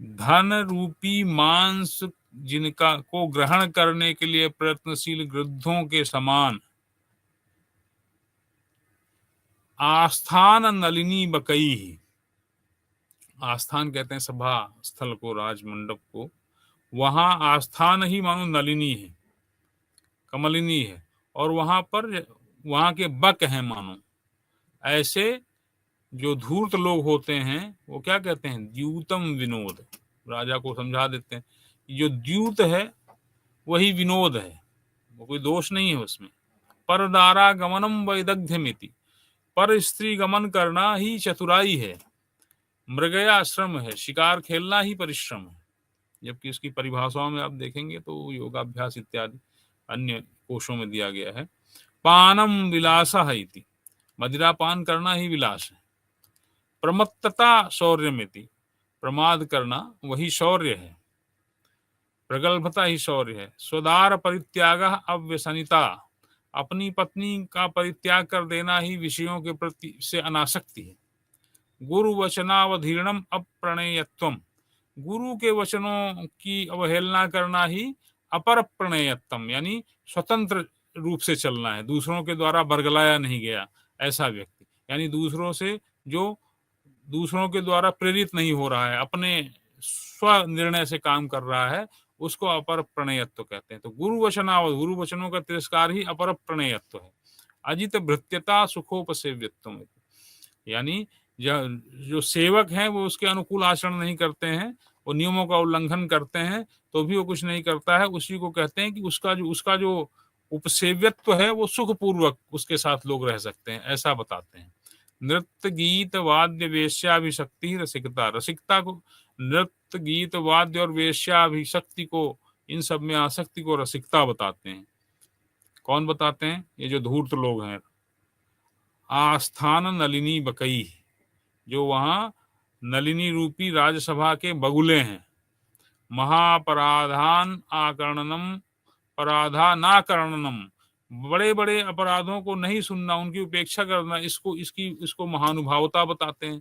धन रूपी मांस जिनका को ग्रहण करने के लिए प्रयत्नशील गृद्धों के समान, आस्थान नलिनी बकैहि, आस्थान कहते हैं सभा स्थल को, राजमंडप को, वहां आस्थान ही मानो नलिनी है, कमलिनी है, और वहां पर वहां के बक हैं मानो। ऐसे जो धूर्त लोग होते हैं वो क्या कहते हैं, द्यूतम विनोद, राजा को समझा देते हैं जो द्यूत है वही विनोद है, वो कोई दोष नहीं है उसमें। परदारा गमनम वैदग्ध्यमिति, पर स्त्री गमन करना ही चतुराई है, मृगया श्रम है, शिकार खेलना ही परिश्रम है। जबकि इसकी परिभाषाओं में आप देखेंगे तो योगाभ्यास इत्यादि अन्य कोशों में दिया गया है। पानम विलासः इति, मदिरा पान करना ही विलास है। प्रमत्तता शौर्यमिति, प्रमाद करना वही शौर्य है। प्रगल्भता ही शौर्य है। स्वदार परित्याग अव्यसनिता, अपनी पत्नी का परित्याग कर देना ही विषयों के प्रति से अनासक्ति है। गुरु वचनावधीर्णम अप्रणेयत्वम, गुरु के वचनों की अवहेलना करना ही अपर प्रणेयत्वम, यानी स्वतंत्र रूप से चलना है, दूसरों के द्वारा बरगलाया नहीं गया ऐसा व्यक्ति, यानी दूसरों के द्वारा प्रेरित नहीं हो रहा है, अपने स्व निर्णय से काम कर रहा है, उसको अपर प्रणेयत्व कहते हैं। तो गुरु वचनों का तिरस्कार ही अपर प्रणेयत्व है। अजित भृत्यता सुखोपसेव्यत्व, यानी जो सेवक हैं वो उसके अनुकूल आचरण नहीं करते हैं, वो नियमों का उल्लंघन करते हैं तो भी वो कुछ नहीं करता है, उसी को कहते हैं कि उसका जो उपसेव्यत्व है वो सुखपूर्वक उसके साथ लोग रह सकते हैं, ऐसा बताते हैं। नृत्य गीत वाद्य वेश्याभिशक्ति रसिकता, रसिकता को, नृत्य गीत वाद्य और वेश्याभिशक्ति को, इन सब में आसक्ति को रसिकता बताते हैं। कौन बताते हैं? ये जो धूर्त लोग हैं। आस्थान नलिनी बकई, जो वहां नलिनी रूपी राज्यसभा के बगुले हैं। महापराधान आकरणनम पराधा नाकरणनम, बड़े बड़े अपराधों को नहीं सुनना, उनकी उपेक्षा करना, इसको महानुभावता बताते हैं।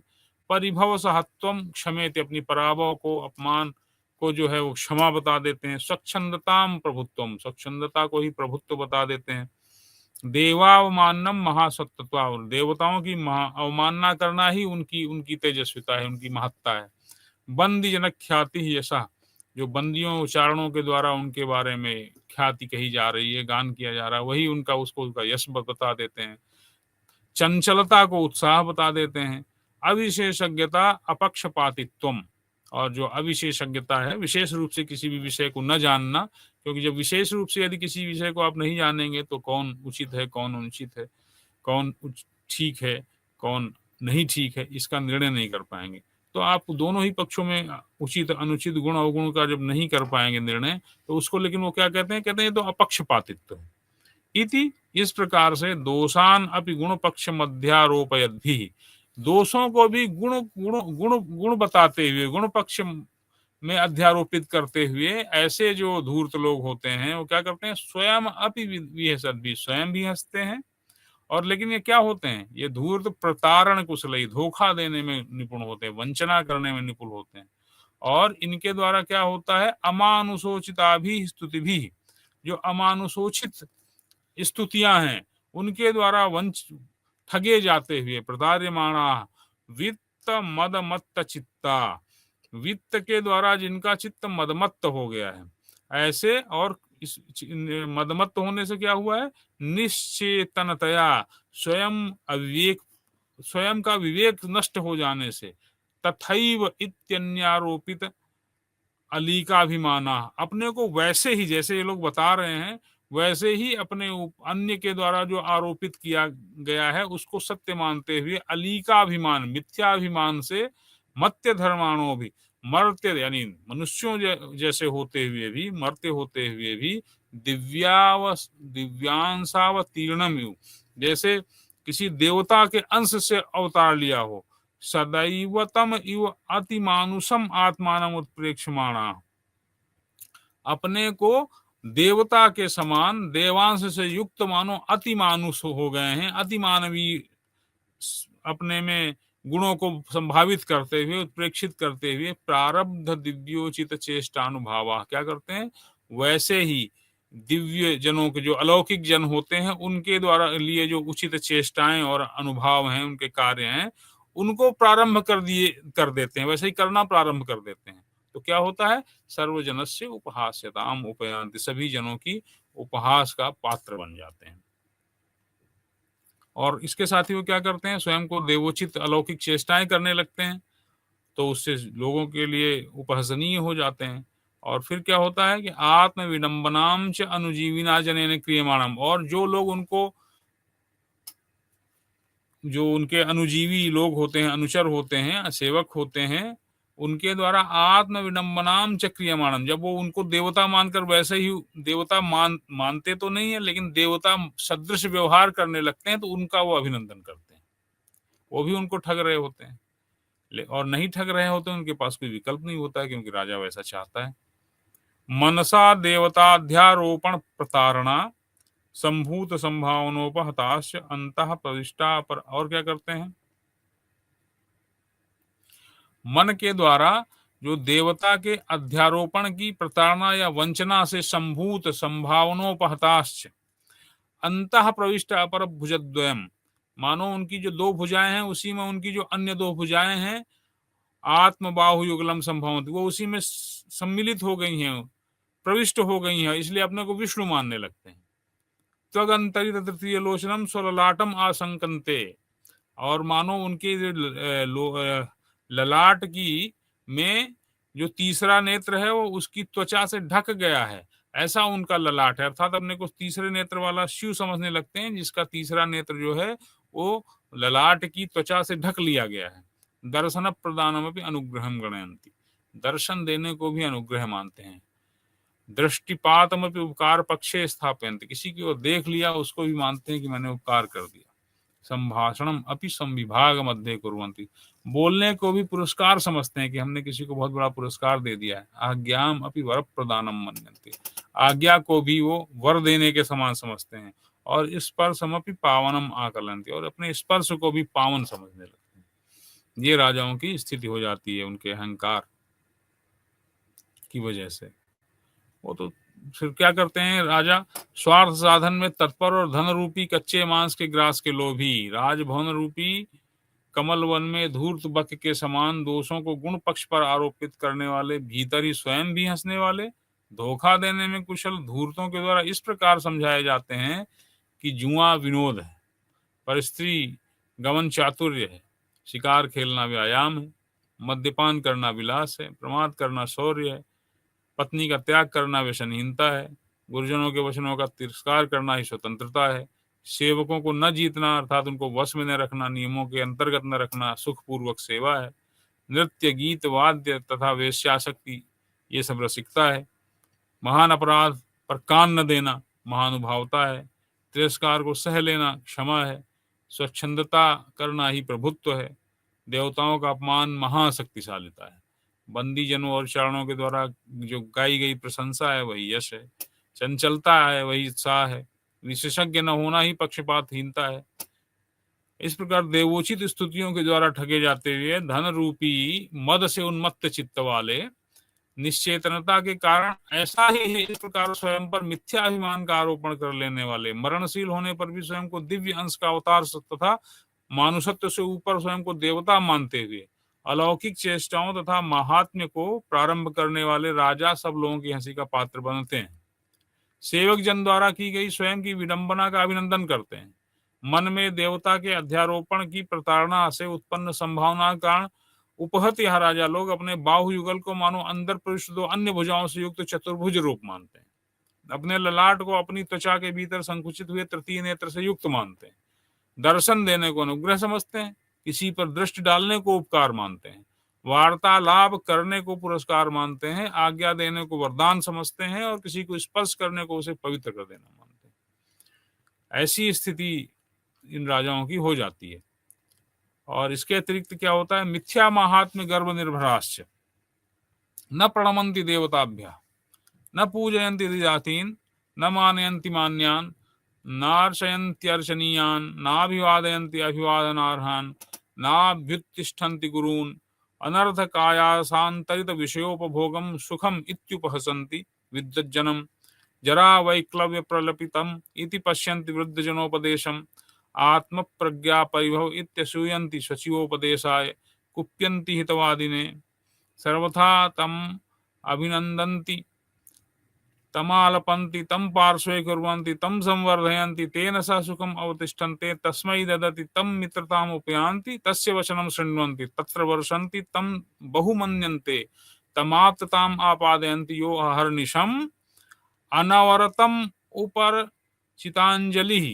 परिभव सहत्वम क्षमेत, अपनी पराभव को, अपमान को जो है वो क्षमा बता देते हैं। स्वच्छंदताम प्रभुत्वम, स्वच्छंदता को ही प्रभुत्व बता देते हैं। देवावमानम महासत्वता, देवताओं की अवमानना करना ही उनकी तेजस्विता है, उनकी महत्ता है। बंदी जनक ख्याति ही यशा, जो बंदियों उच्चारणों के द्वारा उनके बारे में ख्याति कही जा रही है, गान किया जा रहा है, वही उसका यश बता देते हैं। चंचलता को उत्साह बता देते हैं। अविशेषज्ञता अपक्षपातित्वम, और जो अविशेषज्ञता है, विशेष रूप से किसी भी विषय को न जानना, क्योंकि जब विशेष रूप से यदि किसी विषय को आप नहीं जानेंगे तो कौन उचित है, कौन अनुचित है, कौन ठीक है, कौन नहीं ठीक है, इसका निर्णय नहीं कर पाएंगे। तो आप दोनों ही पक्षों में उचित अनुचित गुण अवगुण का जब नहीं कर पाएंगे निर्णय, तो उसको, लेकिन वो क्या कहते हैं? कहते हैं तो अपक्षपातित्व है। इति, इस प्रकार से दोषान अपि गुण पक्ष मध्यारोपयद भी, दोषों को भी गुण गुण गुण गुण बताते हुए, गुण पक्ष में अध्यारोपित करते हुए, ऐसे जो धूर्त लोग होते हैं वो क्या करते हैं? स्वयं अपि विहसद भी, स्वयं भी हंसते हैं। और लेकिन ये क्या होते हैं? ये धूर्त प्रतारण कुशलई, धोखा देने में निपुण होते हैं, वंचना करने में निपुण होते हैं। और इनके द्वारा क्या होता है? अमानुषोचिता भी स्तुति भी, जो अमानुषोचित स्तुतियां हैं उनके द्वारा ठगे जाते हुए, प्रतार्यमाणा वित्त मदमत्त चित्ता, वित्त के द्वारा जिनका चित्त मदमत्त हो गया है, ऐसे, और इस मदमत्त होने से क्या हुआ है? निश्चेतनतया, स्वयं का विवेक नष्ट हो जाने से, तथैव इत्यन्यारोपित अलीकाभिमाना, अपने को वैसे ही, जैसे ये लोग बता रहे हैं वैसे ही अपने अन्य के द्वारा जो आरोपित किया गया है उसको सत्य मानते हुए, अलीकाभिमान, मिथ्याभिमान से, मत्य धर्माणो भी, मर्त्य यानी मनुष्यों जैसे होते हुए भी, मर्त्य होते हुए भी, दिव्यांशावतीर्णम, जैसे किसी देवता के अंश से अवतार लिया हो। सदैवतम इव अतिमानुषम आत्मानम उत्प्रेक्षमाणा, अपने को देवता के समान, देवांश से युक्त मानो अति मानुष हो गए हैं, अति मानवी अपने में गुणों को संभावित करते हुए, उत्प्रेक्षित करते हुए, प्रारब्ध दिव्योचित चेष्टानुभावा, क्या करते हैं? वैसे ही दिव्य जनों के, जो अलौकिक जन होते हैं, उनके द्वारा लिए जो उचित चेष्टाएं और अनुभव हैं, उनके कार्य हैं, उनको प्रारंभ कर देते हैं, वैसे ही करना प्रारंभ कर देते हैं। तो क्या होता है? सर्वजनस्य उपहास्यताम उपयांति, सभी जनों की उपहास का पात्र बन जाते हैं। और इसके साथ ही वो क्या करते हैं? स्वयं को देवोचित अलौकिक चेष्टाएं करने लगते हैं, तो उससे लोगों के लिए उपहसनीय हो जाते हैं। और फिर क्या होता है कि आत्म विडंबनाम च अनुजीविना जनेन क्रियमाणम, और जो लोग उनको, जो उनके अनुजीवी लोग होते हैं, अनुचर होते हैं, सेवक होते हैं, उनके द्वारा आत्म विडंबनाम च क्रियमाणम, जब वो उनको देवता मानकर, वैसे ही देवता मानते तो नहीं है, लेकिन देवता सदृश व्यवहार करने लगते हैं, तो उनका वो अभिनंदन करते हैं। वो भी उनको ठग रहे होते हैं, और नहीं ठग रहे होते, उनके पास कोई विकल्प नहीं होता है, क्योंकि राजा वैसा चाहता है। मनसा देवताध्यारोपण प्रतारणा संभूत संभावनोपहताश्च अंतः प्रविष्टा पर। और क्या करते हैं? मन के द्वारा जो देवता के अध्यारोपण की प्रताड़ना या वंचना से संभूत संभावनोपहताश्च अंतः प्रविष्ट अपर भुजद्वयम्, मानो उनकी जो दो भुजाएं हैं उसी में उनकी जो अन्य दो भुजाएं हैं आत्म बाहु युगलम संभवंति, वो उसी में सम्मिलित हो गई हैं, प्रविष्ट हो गई हैं, इसलिए अपने को विष्णु मानने लगते हैं। त्वगंतरित तृतीय लोचनम स्वललाटम आशंकन्ते, और मानो उनके ललाट की में जो तीसरा नेत्र है वो उसकी त्वचा से ढक गया है, ऐसा उनका ललाट है। अर्थात अपने को तीसरे नेत्र वाला शिव समझने लगते हैं, जिसका तीसरा नेत्र जो है वो ललाट की त्वचा से ढक लिया गया है। दर्शन प्रदानमपि अनुग्रहम गणयन्ति, दर्शन देने को भी अनुग्रह मानते हैं। दृष्टिपातमपि उपकार पक्षे स्थापयन्ति, किसी की ओर देख लिया उसको भी मानते हैं कि मैंने उपकार कर दिया। संभाषणम अपि संविभाग मध्य कुर्वन्ति, बोलने को भी पुरस्कार समझते हैं कि हमने किसी को बहुत बड़ा पुरस्कार दे दिया है। आज्ञाम अपि वर प्रदानम मन्यन्ते, आज्ञा को भी वो वर देने के समान समझते हैं। और स्पर्शमपि पावनम आकलन्ति, और अपने स्पर्श को भी पावन समझने लगते हैं। ये राजाओं की स्थिति हो जाती है उनके अहंकार की वजह से। वो तो फिर क्या करते हैं राजा? स्वार्थ साधन में तत्पर और धन रूपी कच्चे मांस के ग्रास के लोभी, राजभवन रूपी कमल वन में धूर्त बक के समान दोषों को गुण पक्ष पर आरोपित करने वाले, भीतर ही स्वयं भी हंसने वाले, धोखा देने में कुशल धूर्तों के द्वारा इस प्रकार समझाए जाते हैं कि जुआ विनोद है, पर स्त्री गमन चातुर्य है, शिकार खेलना व्यायाम है, मद्यपान करना विलास है, प्रमाद करना शौर्य है, पत्नी का त्याग करना व्यसनहीनता है, गुरुजनों के वचनों का तिरस्कार करना ही स्वतंत्रता है, सेवकों को न जीतना अर्थात उनको वश में न रखना, नियमों के अंतर्गत न रखना सुखपूर्वक सेवा है, नृत्य गीत वाद्य तथा वेश्याशक्ति ये सब रसिकता है, महान अपराध पर कान न देना महानुभावता है, तिरस्कार को सह लेना क्षमा है, स्वच्छंदता करना ही प्रभुत्व है, देवताओं का अपमान महाशक्तिशालिता है, बंदी जनों और चारणों के द्वारा जो गाई गई प्रशंसा है वही यश है, चंचलता है वही उत्साह है, विशेषज्ञ न होना ही पक्षपातहीनता है। इस प्रकार देवोचित स्तुतियों के द्वारा ठगे जाते हुए धन रूपी मद से उन्मत्त चित्त वाले निश्चेतनता के कारण ऐसा ही है, इस प्रकार स्वयं पर मिथ्या अभिमान का आरोपण कर लेने वाले, मरणशील होने पर भी स्वयं को दिव्य अंश का अवतार तथा मानुषत्व से ऊपर स्वयं को देवता मानते हुए अलौकिक चेष्टाओं तथा महात्म्य को प्रारंभ करने वाले राजा सब लोगों की हंसी का पात्र बनते हैं। सेवक जन द्वारा की गई स्वयं की विडंबना का अभिनंदन करते हैं। मन में देवता के अध्यारोपण की प्रताड़ना से उत्पन्न संभावना के कारण उपहत यह राजा लोग अपने बाहु युगल को मानो अंदर प्रविष्ट दो अन्य भुजाओं से युक्त चतुर्भुज रूप मानते हैं, अपने ललाट को अपनी त्वचा के भीतर संकुचित हुए तृतीय नेत्र से युक्त मानते हैं, दर्शन देने को अनुग्रह समझते हैं, किसी पर दृष्टि डालने को उपकार मानते हैं, वार्तालाप करने को पुरस्कार मानते हैं, आज्ञा देने को वरदान समझते हैं और किसी को स्पर्श करने को उसे पवित्र कर देना मानते हैं। ऐसी स्थिति इन राजाओं की हो जाती है। और इसके अतिरिक्त क्या होता है? मिथ्या महात्म्य गर्भ निर्भराश्च न प्रणमन्ति देवताभ्यः न पूजयन्ति जातीन् न मानयन्ति मान्यान् नार्चयन्त्यर्चनीयान् नाभिवादयन्ति अभिवादनार्हान् नाभ्युत्तिष्ठन्ति गुरून् अनर्थकायासान्तरित विषयोपभोगं सुखम् इत्युपहसन्ति विद्वज्जनं जरा वैक्लव्य प्रलपितम् इति पश्यन्ति वृद्धजनोपदेशम् आत्म प्रज्ञा परिभव इत्यसूयन्ति सचिवोपदेशाय कुप्यन्ति हितवादिने सर्वथा तम अभिनंदन्ति तमालपन्ति तम पार्श्वे कुर्वन्ति तम संवर्धयन्ति तेन सह सुखम अवतिष्ठन्ते तस्मै ददति तम मित्रताम उपयान्ति तस्य वचनं शृण्वन्ति तत्र वर्षन्ति तम बहुमन्यन्ते तमाप्तताम आपादयन्ति यो अहर्निशम् अनवरतम उपरचिताञ्जलिः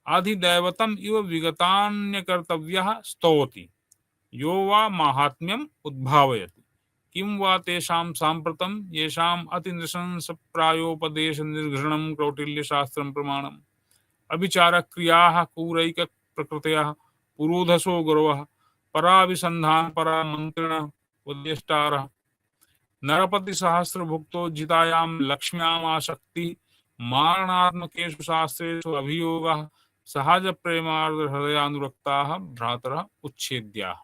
अधिदैवतम इव विगतान्यकर्तव्यः स्तौति यो वा माहात्म्यम उद्भावयति किं वा तेषां साम्प्रतं येषाम् अतिनृशंसप्रायोपदेश निर्घृणं कौटिल्य शास्त्रं प्रमाणम् अभिचारक क्रियाः कूरैक प्रकृतयः पुरोधसो गुरवः पराभिसन्धान परा मंत्रिणः उद्यष्टारः नरपति सहस्र भुक्तो जितायाम लक्ष्म्याम आसक्ति मारणात्मकेषु शास्त्रेषु अभियोगः सहज प्रेमार्द्र हृदयानुरक्ताः भ्रातरः उच्छेद्याः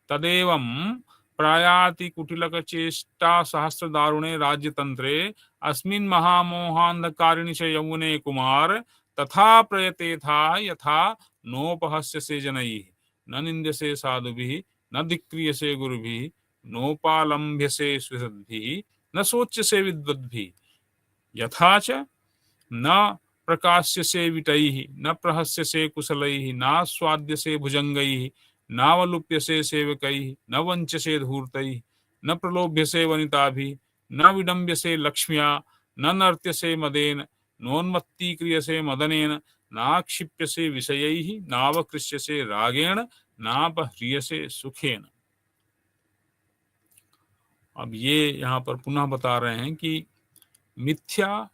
तदेवं प्रयाति कुटिलक चेष्टा सहस्र दारुणे राज्यतंत्रे अस्मिन् महामोहांधकारिणि च यमुने कुमार तथा प्रयतेथा यथा नोपहस्यसे जनैः न निन्द्यसे साधुभिः न धिक्रियसे गुरुभिः नोपालम्भ्यसे सुहृद्भिः न सोच्यसे विद्वद्भिः यथा च न प्रकाश्यसे विटैः न प्रहस्यसे कुशलैः नास्वाद्यसे भुजंगैः नावलुप्यसे सेवकैः न वंचसे धूर्तैः न प्रलोभ्यसे वनिताभिः न विडम्ब्यसे लक्ष्म्या न नर्त्यसे मदेन नोन्मत्तीक्रियसे मदनेन नाक्षिप्यसे विषयैः नावकृष्यसे रागेण नापह्रियसे सुखेन। अब ये यहाँ पर पुनः बता रहे हैं कि मिथ्या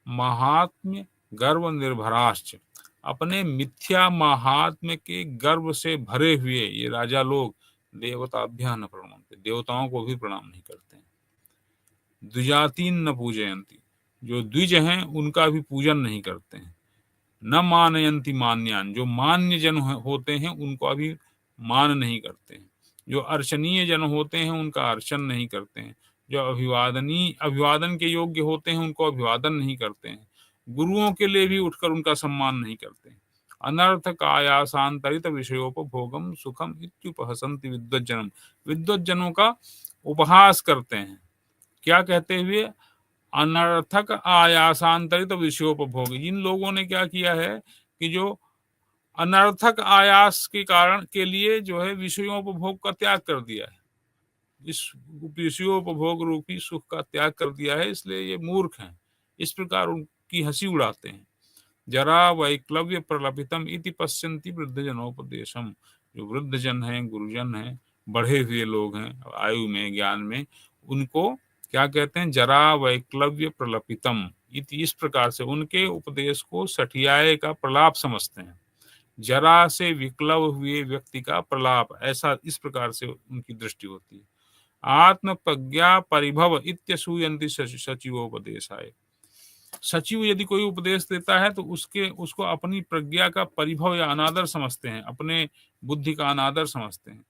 महात्म्य गर्व निर्भराश्च, अपने मिथ्या महात्म्य के गर्व से भरे हुए ये राजा लोग देवताभ्यः न प्रणमन्ते, देवताओं को भी प्रणाम नहीं करते हैं। द्विजातीन न पूजयन्ति, जो द्विज हैं उनका भी पूजन नहीं करते हैं। न मानयन्ति मान्यान, जो मान्य जन होते हैं उनको अभी मान नहीं करते हैं। जो अर्चनीय जन होते हैं उनका अर्चन नहीं करते हैं। जो अभिवादन के योग्य होते हैं उनको अभिवादन नहीं करते हैं। गुरुओं के लिए भी उठकर उनका सम्मान नहीं करते हैं। अनर्थक आयासांतरित विषयोपभोगम सुखम इत्युपहसन्ति विद्वज्जनम, विद्वज्जनों का उपहास करते हैं। क्या कहते हुए? अनर्थक आयासांतरित विषयोपभोग। इन लोगों ने क्या किया है कि जो अनर्थक आयास के कारण के लिए जो है विषयोपभोग का त्याग कर दिया है, इस विषयोपभोग रूपी सुख का त्याग कर दिया है, इसलिए ये मूर्ख हैं। इस प्रकार उनकी हंसी उड़ाते हैं। जरा वैक्लव्य प्रलपितम इति पश्यन्ति वृद्धजनोपदेशम, जो वृद्धजन हैं, गुरुजन हैं, बढ़े हुए लोग हैं आयु में, ज्ञान में, उनको क्या कहते हैं? जरा वैक्लव्य प्रलपितम इति, इस प्रकार से उनके उपदेश को सठियाए का प्रलाप समझते हैं। जरा से विक्लव हुए व्यक्ति का प्रलाप, ऐसा इस प्रकार से उनकी दृष्टि होती है। आत्म प्रज्ञा परिभव इत्यसूयन्ति सचिवोपदेशाय, सचिव यदि कोई उपदेश देता है तो उसको अपनी प्रज्ञा का परिभव या अनादर समझते हैं, अपने बुद्धि का अनादर समझते हैं।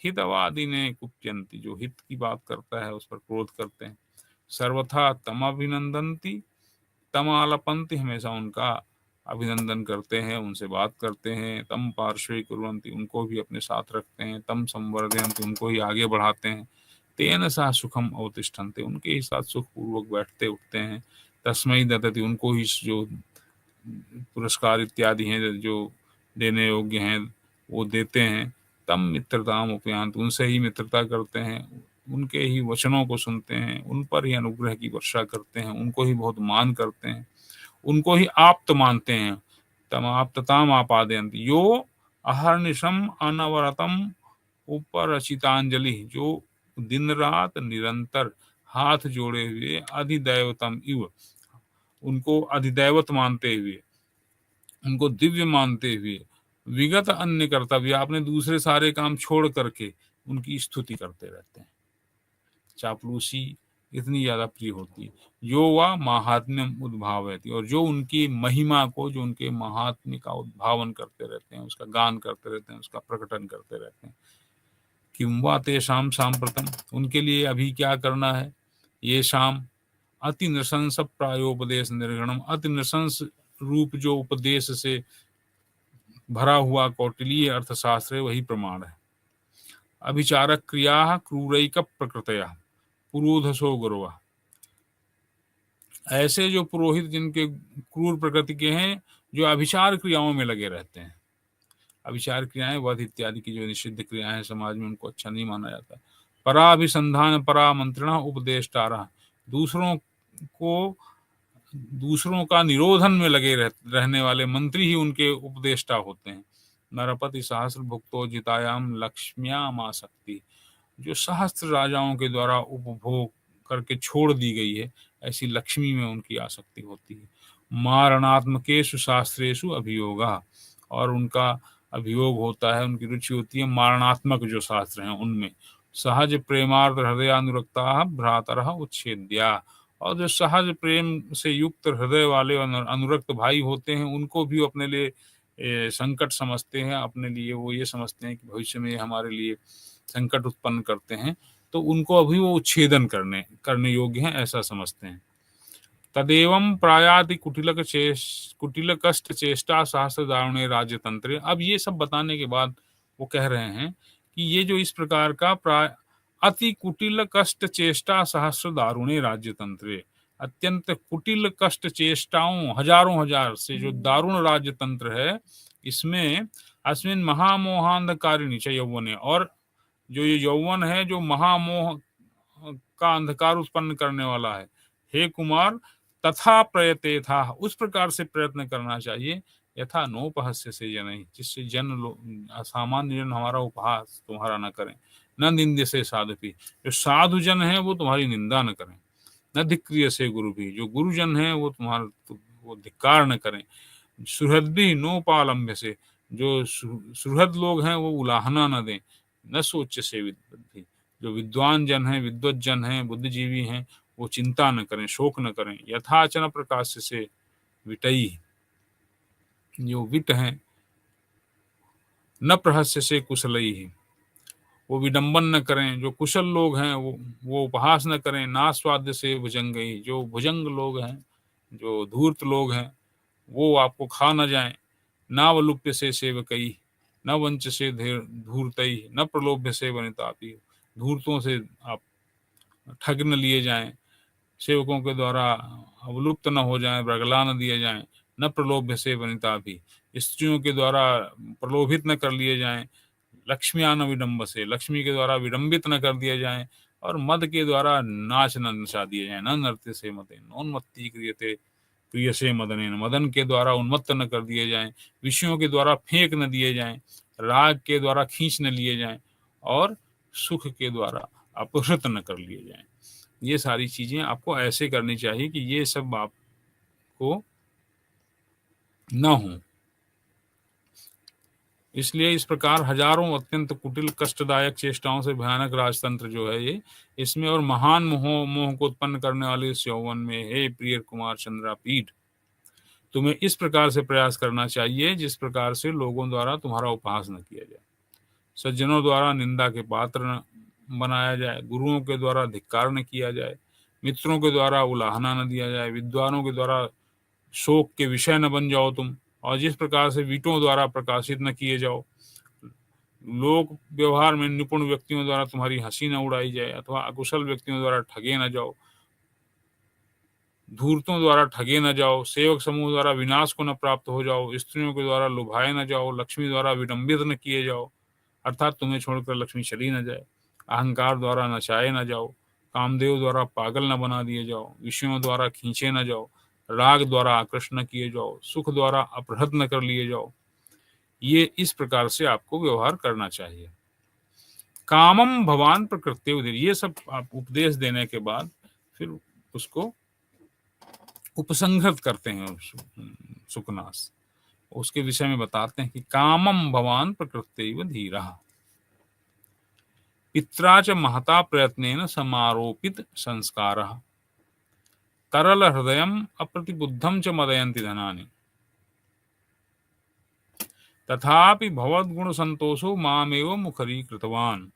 हितवादी ने कुप्यंती, जो हित की बात करता है उस पर क्रोध करते हैं। सर्वथा तम अभिनंदंती तम आलपंती, हमेशा उनका अभिनंदन करते हैं, उनसे बात करते हैं। तम पार्श्वे कुर्वन्ति, उनको भी अपने साथ रखते हैं। तम संवर्धयन्ति, उनको ही आगे बढ़ाते हैं। तेन सा सुखम अवतिष्ठन्ते, उनके ही साथ सुख पूर्वक बैठते उठते हैं। तस्मै ददति, उनको ही जो पुरस्कार इत्यादि हैं जो देने योग्य हैं वो देते हैं। तम मित्रताम उपयांत, उनसे ही मित्रता करते हैं, उनके ही वचनों को सुनते हैं, उन पर ही अनुग्रह की वर्षा करते हैं, उनको ही बहुत मान करते हैं, उनको ही आप्त मानते हैं। तम आप्तताम आपादयन्ति यो अहर्निशम अनवरतम उपरचितांजलि, जो दिन रात निरंतर हाथ जोड़े हुए अधिदैवतम इव, उनको अधिदैवत मानते हुए, उनको दिव्य मानते हुए, विगत अन्य कर्तव्य, आपने दूसरे सारे काम छोड़ करके उनकी स्तुति करते रहते हैं। चापलूसी इतनी ज्यादा प्रिय होती है। जो वह महात्म्यम उद्भावयति, और जो उनकी महिमा को, जो उनके महात्म्य का उद्भावन करते रहते हैं, उसका गान करते रहते हैं, उसका प्रकटन करते रहते हैं। किं वा तेषां सांप्रतम, उनके लिए अभी क्या करना है? ये शाम अति नृशंस प्रायोपदेश निर्गणम, अति नृशंस रूप जो उपदेश से भरा हुआ कौटिल्य अर्थशास्त्र है, वही प्रमाण है। अभिचारक क्रिया क्रूरैक प्रकृतया पुरोधसो गुरव, ऐसे जो पुरोहित जिनके क्रूर प्रकृति के हैं, जो अभिचार क्रियाओं में लगे रहते हैं। अभिचार क्रियाएं, वध इत्यादि की जो निषिद्ध क्रियाएं हैं समाज में, उनको अच्छा नहीं माना जाता। पराभिसंधान परा मंत्रणा उपदेष्टारा, दूसरों का निरोधन में लगे रहने वाले मंत्री ही उनके उपदेष्टा होते हैं। नरपति सहस्र भुक्तो जितायाम लक्ष्म्याम आसक्ति, जो सहस्त्र राजाओं के द्वारा उपभोग करके छोड़ दी गई है, ऐसी लक्ष्मी में उनकी आसक्ति होती है। मारणात्मकेषु शास्त्रेषु अभियोगा, और उनका अभियोग होता है, उनकी रुचि होती है मारणात्मक जो शास्त्र हैं उनमें। सहज प्रेमार्थ हृदयानुरक्ता भ्रातरः उच्छेद्या। और जो सहज प्रेम से युक्त हृदय वाले अनुरक्त भाई होते हैं, उनको भी अपने लिए संकट समझते हैं, अपने लिए वो ये समझते हैं कि भविष्य में हमारे लिए संकट उत्पन्न करते हैं, तो उनको अभी वो उच्छेदन करने योग्य हैं, ऐसा समझते हैं। तदेवं प्रायाति कुटिल कष्ट चेष्टा सहस्र दारुणे राज्यतंत्र। अब ये सब बताने के बाद वो कह रहे हैं कि ये जो इस प्रकार का अति कुटिल कष्ट चेष्टा सहस्र दारुणे राज्यतंत्र, अत्यंत कुटिल कष्ट चेष्टाओं हजारों हजार से जो दारुण राज्यतंत्र है, इसमें अस्मिन महामोहांधकारिणी च यौवने, और जो ये यौवन है जो महामोह का अंधकार उत्पन्न करने वाला है, हे कुमार तथा प्रयते था, उस प्रकार से प्रयत्न करना चाहिए, यथा नोपहास्य से जन, जिससे सामान्य जन हमारा उपहास तुम्हारा न करें, न निंद्य से साधुपी, जो साधु जन है वो तुम्हारी निंदा न करें, न धिक्रिय से गुरु भी, जो गुरुजन है वो तुम्हारा वो धिक्कार न करें, सुहृद भी नोपालंब्य से, जो सुहृद लोग हैं वो उलाहना न दें, न सोच से विद्वद्भी, जो विद्वान जन हैं, विद्वत जन हैं, बुद्धिजीवी हैं, वो चिंता न करें, शोक न करें, यथाचन प्रकाश से विटई, जो विट हैं, न प्रहस्य से कुशलई, वो विडंबन न करें, जो कुशल लोग हैं वो उपहास न करें, नास्वाद्य से भुजंगई, जो भुजंग लोग हैं, जो धूर्त लोग हैं, वो आपको खा न जाएं, नावलुप्य से सेवकई, न वंच से धूर्तई, न प्रलोभ्य से वनितापी, धूर्तों से आप ठग न लिए जाएं, सेवकों के द्वारा अवलुप्त न हो जाएं, बरगला न दिए जाएं, न प्रलोभ्य से वनिता भी, स्त्रियों के द्वारा प्रलोभित न कर लिए जाएं, लक्ष्मियान विडंब से, लक्ष्मी के द्वारा विडंबित न कर दिए जाएं, और मद के द्वारा नाच न नचा दिए जाएं, न नृत्य से मते नोन्मत्ती क्रियते प्रिय से मदने, मदन के द्वारा उन्मत्त न कर दिए जाएं, विषयों के द्वारा फेंक न दिए जाएं, राग के द्वारा खींच न लिए जाएं, और सुख के द्वारा अपहृत न कर लिए जाएं। ये सारी चीजें आपको ऐसे करनी चाहिए कि ये सब आपको न हो। इसलिए इस प्रकार हजारों अत्यंत कुटिल कष्टदायक चेष्टाओं से भयानक राजतंत्र जो है ये, इसमें और महान मोह को उत्पन्न करने वाले इस यौवन में, हे प्रिय कुमार चंद्रापीठ, तुम्हें इस प्रकार से प्रयास करना चाहिए जिस प्रकार से लोगों द्वारा तुम्हारा उपहास न किया जाए, सज्जनों द्वारा निंदा के पात्र न बनाया जाए, गुरुओं के द्वारा धिक्कार न किया जाए, मित्रों के द्वारा उलाहना न दिया जाए, विद्वानों के द्वारा शोक के विषय न बन जाओ तुम, और जिस प्रकार से वीटों द्वारा प्रकाशित न किए जाओ, लोक व्यवहार में निपुण व्यक्तियों द्वारा तुम्हारी हंसी न उड़ाई जाए, अथवा अकुशल व्यक्तियों द्वारा ठगे न जाओ, धूर्तों द्वारा ठगे न जाओ, सेवक समूह द्वारा विनाश को न प्राप्त हो जाओ, स्त्रियों के द्वारा लुभाए न जाओ, लक्ष्मी द्वारा विडंबित न किए जाओ, अर्थात तुम्हें छोड़कर लक्ष्मी चली न जाए, अहंकार द्वारा नचाए न जाओ, कामदेव द्वारा पागल न बना दिए जाओ, विषयों द्वारा खींचे न जाओ, राग द्वारा आकृष्ट न किए जाओ, सुख द्वारा अपहृत न कर लिए जाओ। ये इस प्रकार से आपको व्यवहार करना चाहिए। कामम भवान प्रकृति उदिर, ये सब आप उपदेश देने के बाद फिर उसको उपसंहृत करते हैं सुकनास, उसके विषय में बताते हैं कि कामम भवान प्रकृति धीरः पित्रा च महता प्रयत्नेन समारोपित संस्कारः तरल हृदयम अप्रतिबुद्धम च मदयन्ति धनानि तथापि भवद्गुण संतोषो मामेव मुखरीकृतवान्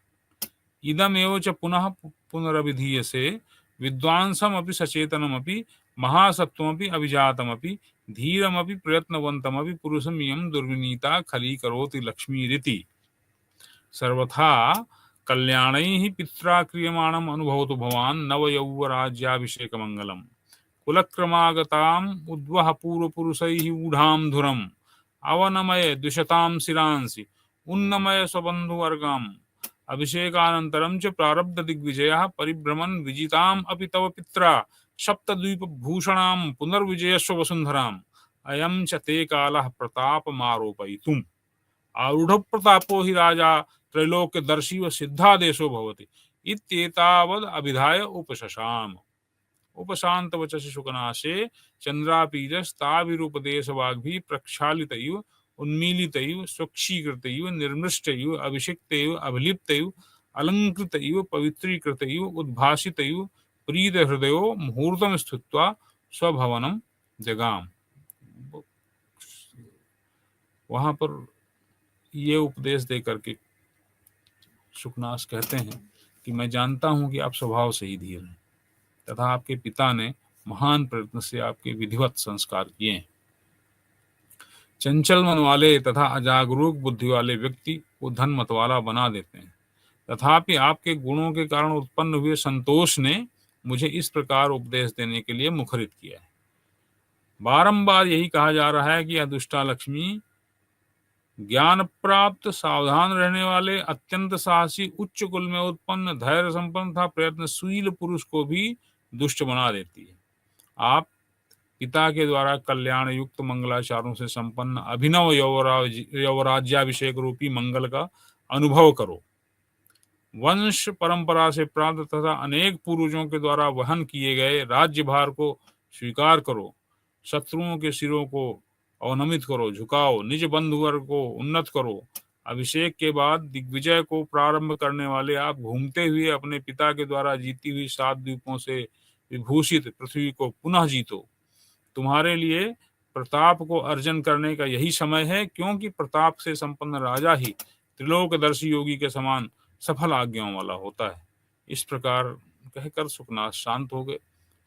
इदमेव च पुनः पुनरभिधीयसे विद्वांसमपि सचेतनमपि महासत्वमपि अभिजातमपि धीरमपि प्रयत्नवन्तमपि पुरुषं इयं दुर्विनीता खलीकरोति लक्ष्मीरिति सर्वथा कल्याणैः पित्रा क्रियमाणम् अनुभवतु भवान् नवयौवराज्याभिषेकमङ्गलम् कुलक्रमागताम् उद्वह पूर्वपुरुषैः ऊढां धुरम् अवनमय द्विषतां शिरांसि उन्नमय स्वबन्धुवर्गाम् अभिषेकानन्तरं च प्रारब्ध दिग्विजयः परिभ्रमन् विजिताम् अपि तव पित्रा सप्तद्वीपभूषणां पुनर्विजयस्व वसुन्धराम् अयं च ते कालः प्रतापमारोपयितुम् आरूढ़ प्रतापो हि राजा त्रैलोक्यदर्शी व सिद्धादेशो भवति इत्येतावद् अभिधाय उपशशाम। उपशांत वचसि शुकनाशे चंद्रापीजस्ताभिरुपदेशवाग्भिः प्रक्षालितैव उन्मीलितैव स्वक्षीकृतैव निर्मृष्टैव अभिषिक्तैव अभिलिप्तैव अलंकृत इव पवित्रीकृत इव उद्भासित इव प्रीत हृदयो मुहूर्तम स्थित्वा स्वभवनम जगाम। वहां पर ये उपदेश दे करके सुकनास कहते हैं कि मैं जानता हूं कि आप स्वभाव से ही धीर हैं तथा आपके पिता ने महान प्रयत्न से आपके विधिवत संस्कार किए हैं। चंचल मन वाले तथा अजागरूक बुद्धि वाले व्यक्ति को धन मतवाला बना देते हैं, तथापि आपके गुणों के कारण उत्पन्न हुए संतोष ने मुझे इस प्रकार उपदेश देने के लिए मुखरित किया है। बारंबार यही कहा जा रहा है कि अदुष्टा लक्ष्मी ज्ञान प्राप्त, सावधान रहने वाले, अत्यंत साहसी, उच्च कुल में उत्पन्न, धैर्य संपन्न तथा प्रयत्नशील पुरुष को भी दुष्ट बना देती है। आप पिता के द्वारा कल्याण युक्त मंगलाचारों से संपन्न अभिनव यौवराज्याभिषेक रूपी मंगल का अनुभव करो। वंश परंपरा से प्राप्त तथा अनेक पूर्वजों के द्वारा वहन किए गए राज्यभार को स्वीकार करो। शत्रुओं के सिरों को अवनमित करो, झुकाओ, निज बंधुवर्ग को उन्नत करो। अभिषेक के बाद दिग्विजय को प्रारंभ करने वाले आप घूमते हुए अपने पिता के द्वारा जीती हुई 7 द्वीपों से विभूषित पृथ्वी को पुनः जीतो। तुम्हारे लिए प्रताप को अर्जन करने का यही समय है, क्योंकि प्रताप से संपन्न राजा ही त्रिलोकदर्शी योगी के समान सफल आज्ञाओं वाला होता है। इस प्रकार कहकर सुकनास शांत हो गए।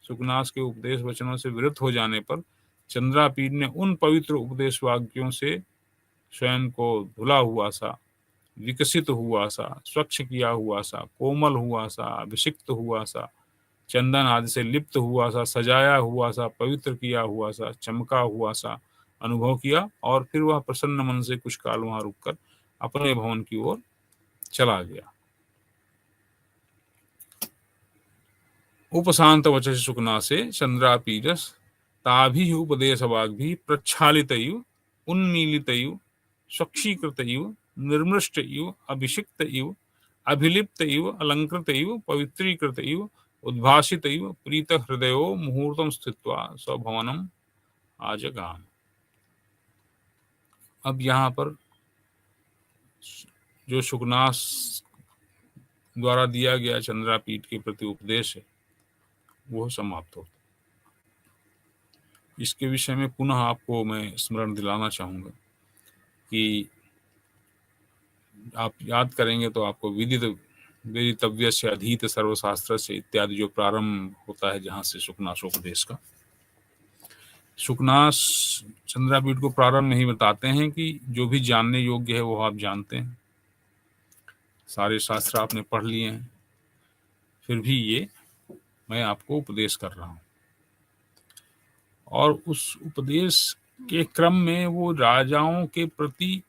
सुकनास के उपदेश वचनों से विरत हो जाने पर चंद्रापीठ ने उन पवित्र उपदेश वाक्यों से स्वयं को धुला हुआ सा, विकसित हुआ सा, स्वच्छ किया हुआ सा, कोमल हुआ सा, अभिषिक्त हुआ सा, चंदन आदि से लिप्त हुआ सा, सजाया हुआ सा, पवित्र किया हुआ सा, चमका हुआ सा अनुभव किया और फिर वह प्रसन्न मन से कुछ काल वहां रुककर अपने भवन की ओर चला गया। उपशांत वचः सुकनासे चंद्रापीडस ताभि उपदेश वाग्भि प्रक्षालितैव उन्मीलितैव स्वक्षीकृतैव निर्मृष्टैव अभिषिक्तैव अभिलिप्तैव अलंकृतैव पवित्रीकृतैव उद्भासितैव प्रीत हृदयो मुहूर्तम स्थित्वा स्वभवनम आजगाम। अब यहाँ पर जो सुकनास द्वारा दिया गया चंद्रापीठ के प्रति उपदेश है वो समाप्त होता। इसके विषय में पुनः आपको मैं स्मरण दिलाना चाहूँगा कि आप याद करेंगे तो आपको विदितव्य से अधीत सर्वशास्त्र से इत्यादि जो प्रारंभ होता है जहाँ से सुकनासोपदेश का, सुकनास चंद्रापीठ को प्रारंभ नहीं बताते हैं कि जो भी जानने योग्य है वो आप जानते हैं, सारे शास्त्र आपने पढ़ लिए हैं, फिर भी ये मैं आपको उपदेश कर रहा हूँ। और उस उपदेश के क्रम में वो राजाओं के प्रति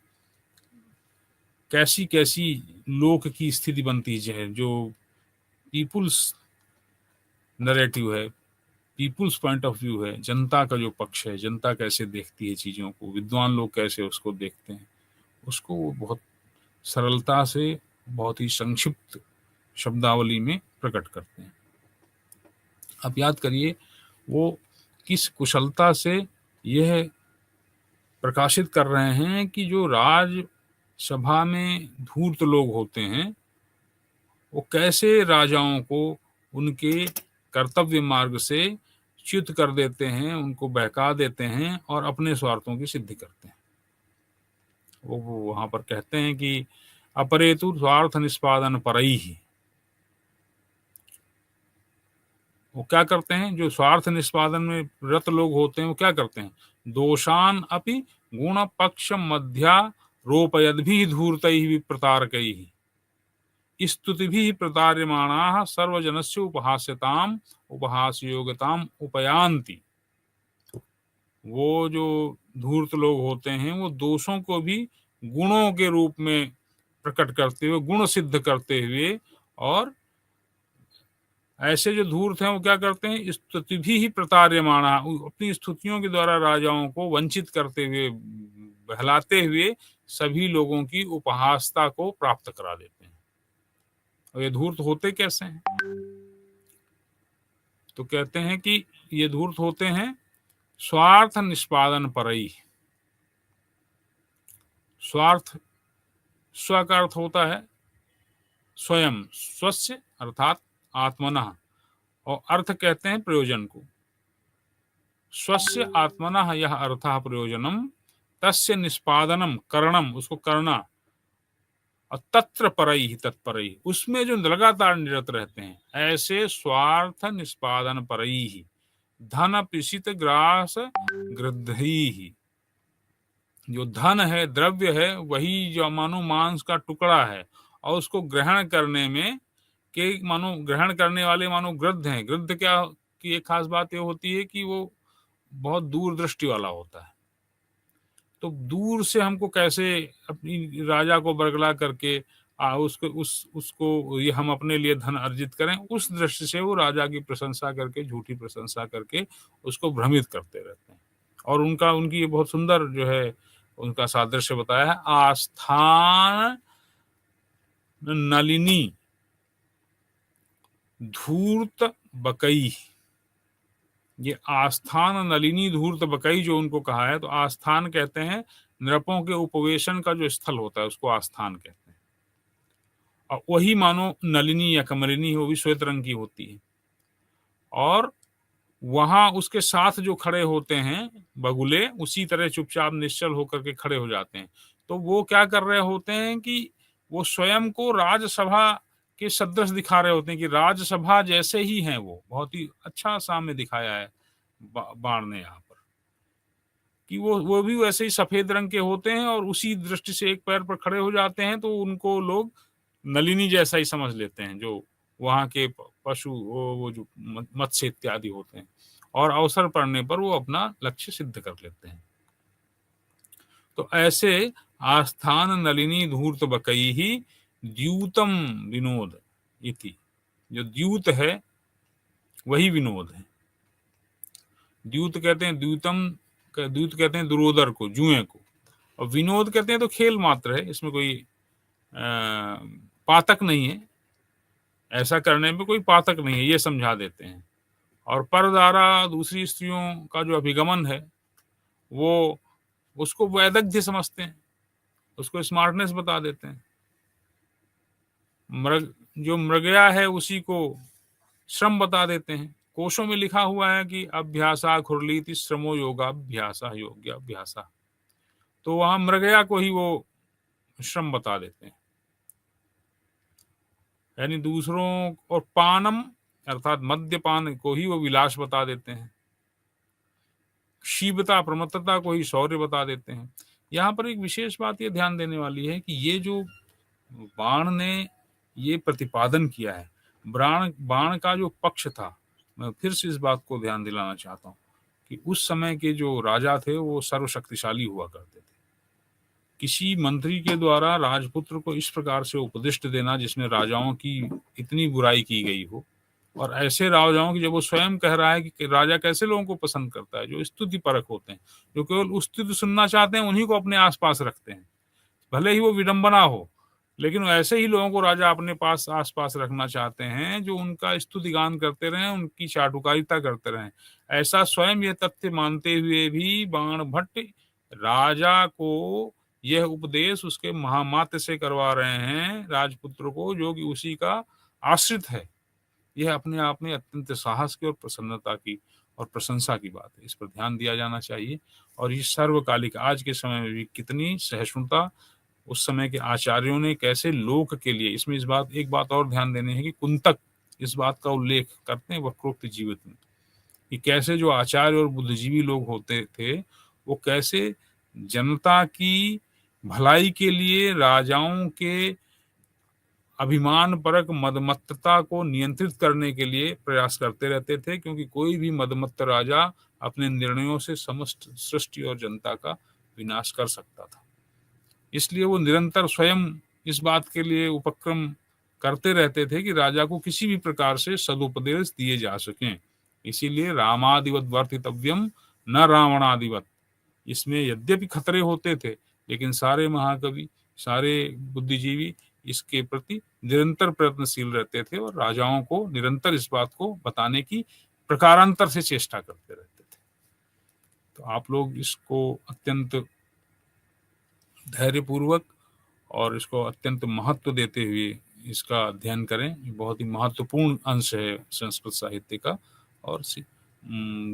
कैसी कैसी लोक की स्थिति बनती है, जो पीपुल्स नरेटिव है, पीपुल्स पॉइंट ऑफ व्यू है, जनता का जो पक्ष है, जनता कैसे देखती है चीज़ों को, विद्वान लोग कैसे उसको देखते हैं, उसको वो बहुत सरलता से बहुत ही संक्षिप्त शब्दावली में प्रकट करते हैं। आप याद करिए वो किस कुशलता से यह प्रकाशित कर रहे हैं कि जो राज सभा में धूर्त लोग होते हैं वो कैसे राजाओं को उनके कर्तव्य मार्ग से च्युत कर देते हैं, उनको बहका देते हैं और अपने स्वार्थों की सिद्धि करते हैं। वो वहां पर कहते हैं कि अपरेतु स्वार्थ निष्पादन परैहि, वो क्या करते हैं, जो स्वार्थ निष्पादन में रत लोग होते हैं वो क्या करते हैं, दोषान अपि गुण पक्ष मध्यारोपयद्भिः धूर्तैः विप्रतारकैः स्तुतिभिः प्रतार्यमाणाः सर्वजनस्य उपहास्यताम उपहास्ययोग्यताम उपयान्ति। वो जो धूर्त लोग होते हैं वो दोषों को भी गुणों के रूप में प्रकट करते हुए, गुण सिद्ध करते हुए, और ऐसे जो धूर्त हैं वो क्या करते हैं, स्तुति भी प्रतार्यमाणा, अपनी स्तुतियों के द्वारा राजाओं को वंचित करते हुए, बहलाते हुए सभी लोगों की उपहासता को प्राप्त करा देते हैं। और ये धूर्त होते कैसे हैं, तो कहते हैं कि ये धूर्त होते हैं स्वार्थ निष्पादन परई। स्वार्थ, स्व का अर्थ होता है स्वयं, स्वस्य अर्थात आत्मनः, और अर्थ कहते हैं प्रयोजन को। स्वस्य आत्मनः यह अर्थः प्रयोजनम तस्य निष्पादनम करणम, उसको करना, और तत्र परैः तत्परैः, उसमें जो लगातार निरत रहते हैं, ऐसे स्वार्थ निष्पादन परैः धन पिशित ग्रास गृद्धैः, जो धन है, द्रव्य है, वही जो मानो मांस का टुकड़ा है, और उसको ग्रहण करने में के मानो ग्रहण करने वाले मानो गृद्ध हैं। गृद्ध क्या की एक खास बात ये होती है कि वो बहुत दूरदृष्टि वाला होता है। तो दूर से हमको कैसे अपनी राजा को बरगला करके उसको ये हम अपने लिए धन अर्जित करें, उस दृष्टि से वो राजा की प्रशंसा करके, झूठी प्रशंसा करके उसको भ्रमित करते रहते हैं। और उनकी ये बहुत सुंदर जो है उनका सादृश्य बताया है, आस्थान नलिनी धूर्त बकई। ये आस्थान नलिनी धूर्त बकई जो उनको कहा है, तो आस्थान कहते हैं नृपों के उपवेशन का जो स्थल होता है, उसको आस्थान कहते हैं। और वही मानो नलिनी या कमलिनी, वो भी श्वेत रंग की होती है। और वहां उसके साथ जो खड़े होते हैं बगुले, उसी तरह चुपचाप निश्चल होकर के खड़े हो जाते हैं। तो वो क्या कर रहे होते हैं कि वो स्वयं को राजसभा के सदृश दिखा रहे होते हैं, कि राजसभा जैसे ही हैं वो। बहुत ही अच्छा सामने दिखाया है बाण ने यहाँ पर, कि वो भी वैसे ही सफेद रंग के होते हैं, और उसी दृष्टि से एक पैर पर खड़े हो जाते हैं, तो उनको लोग नलिनी जैसा ही समझ लेते हैं, जो वहां के पशु वो जो मत्स्य इत्यादि होते हैं, और अवसर पड़ने पर वो अपना लक्ष्य सिद्ध कर लेते हैं। तो ऐसे आस्थान नलिनी धूर्त बकई ही द्यूतम विनोद इति, जो द्यूत है वही विनोद है। द्यूत कहते हैं द्यूत कहते हैं दुरोदर को, जुए को, और विनोद कहते हैं तो खेल मात्र है, इसमें कोई पातक नहीं है, ऐसा करने में कोई पातक नहीं है, ये समझा देते हैं। और पर द्वारा दूसरी स्त्रियों का जो अभिगमन है, वो उसको वैदग्ध्य समझते हैं, उसको स्मार्टनेस बता देते हैं। जो मृगया है उसी को श्रम बता देते हैं। कोशों में लिखा हुआ है कि अभ्यासा खुरलीति श्रमो योगाभ्यासा योग्याभ्यासा, तो वहां मृगया को ही वो श्रम बता देते हैं, यानी दूसरों। और पानम अर्थात मद्यपान को ही वो विलास बता देते हैं। शीबता प्रमत्तता को ही शौर्य बता देते हैं। यहाँ पर एक विशेष बात ये ध्यान देने वाली है कि ये जो बाण ने ये प्रतिपादन किया है, बाण का जो पक्ष था, मैं फिर से इस बात को ध्यान दिलाना चाहता हूँ कि उस समय के जो राजा थे वो सर्वशक्तिशाली हुआ करते थे। किसी मंत्री के द्वारा राजपुत्र को इस प्रकार से उपदिष्ट देना जिसमें राजाओं की इतनी बुराई की गई हो, और ऐसे राजाओं की, जब वो स्वयं कह रहा है कि राजा कैसे लोगों को पसंद करता है, जो स्तुति परक होते हैं, जो केवल स्तुति सुनना चाहते हैं, उन्हीं को अपने आसपास रखते हैं, भले ही वो विडंबना हो, लेकिन ऐसे ही लोगों को राजा अपने पास आसपास रखना चाहते हैं जो उनका स्तुति गान करते रहें, उनकी चाटुकारिता करते रहें। ऐसा स्वयं ये तथ्य मानते हुए भी बाण भट्ट राजा को यह उपदेश उसके महामात्य से करवा रहे हैं, राजपुत्र को, जो कि उसी का आश्रित है। यह अपने आप में अत्यंत साहस की और प्रसन्नता की और प्रशंसा की बात है। इस पर ध्यान दिया जाना चाहिए। और ये सर्वकालिक, आज के समय में भी कितनी सहिष्णुता उस समय के आचार्यों ने कैसे लोक के लिए, इसमें एक बात और ध्यान देने है कि कुंतक इस बात का उल्लेख करते हैं वक्रोक्त जीवित में, कि कैसे जो आचार्य और बुद्धिजीवी लोग होते थे, वो कैसे जनता की भलाई के लिए राजाओं के अभिमान परक मदमत्तता को नियंत्रित करने के लिए प्रयास करते रहते थे, क्योंकि कोई भी मदमत्त राजा अपने निर्णयों से समस्त सृष्टि और जनता का विनाश कर सकता था। इसलिए वो निरंतर स्वयं इस बात के लिए उपक्रम करते रहते थे कि राजा को किसी भी प्रकार से सदुपदेश दिए जा सकें। इसीलिए रामादिवत वर्तितव्यम न रावणादिवत, इसमें यद्यपि खतरे होते थे, लेकिन सारे महाकवि, सारे बुद्धिजीवी इसके प्रति निरंतर प्रयत्नशील रहते थे, और राजाओं को निरंतर इस बात को बताने की प्रकारांतर से चेष्टा करते रहते थे। तो आप लोग इसको अत्यंत धैर्यपूर्वक और इसको अत्यंत महत्व देते हुए इसका अध्ययन करें। ये बहुत ही महत्वपूर्ण अंश है संस्कृत साहित्य का। और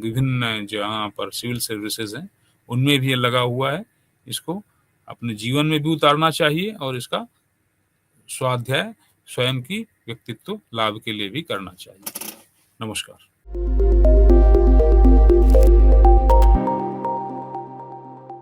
विभिन्न जहाँ पर सिविल सर्विसेज हैं उनमें भी ये लगा हुआ है। इसको अपने जीवन में भी उतारना चाहिए और इसका स्वाध्याय स्वयं की व्यक्तित्व लाभ के लिए भी करना चाहिए। नमस्कार।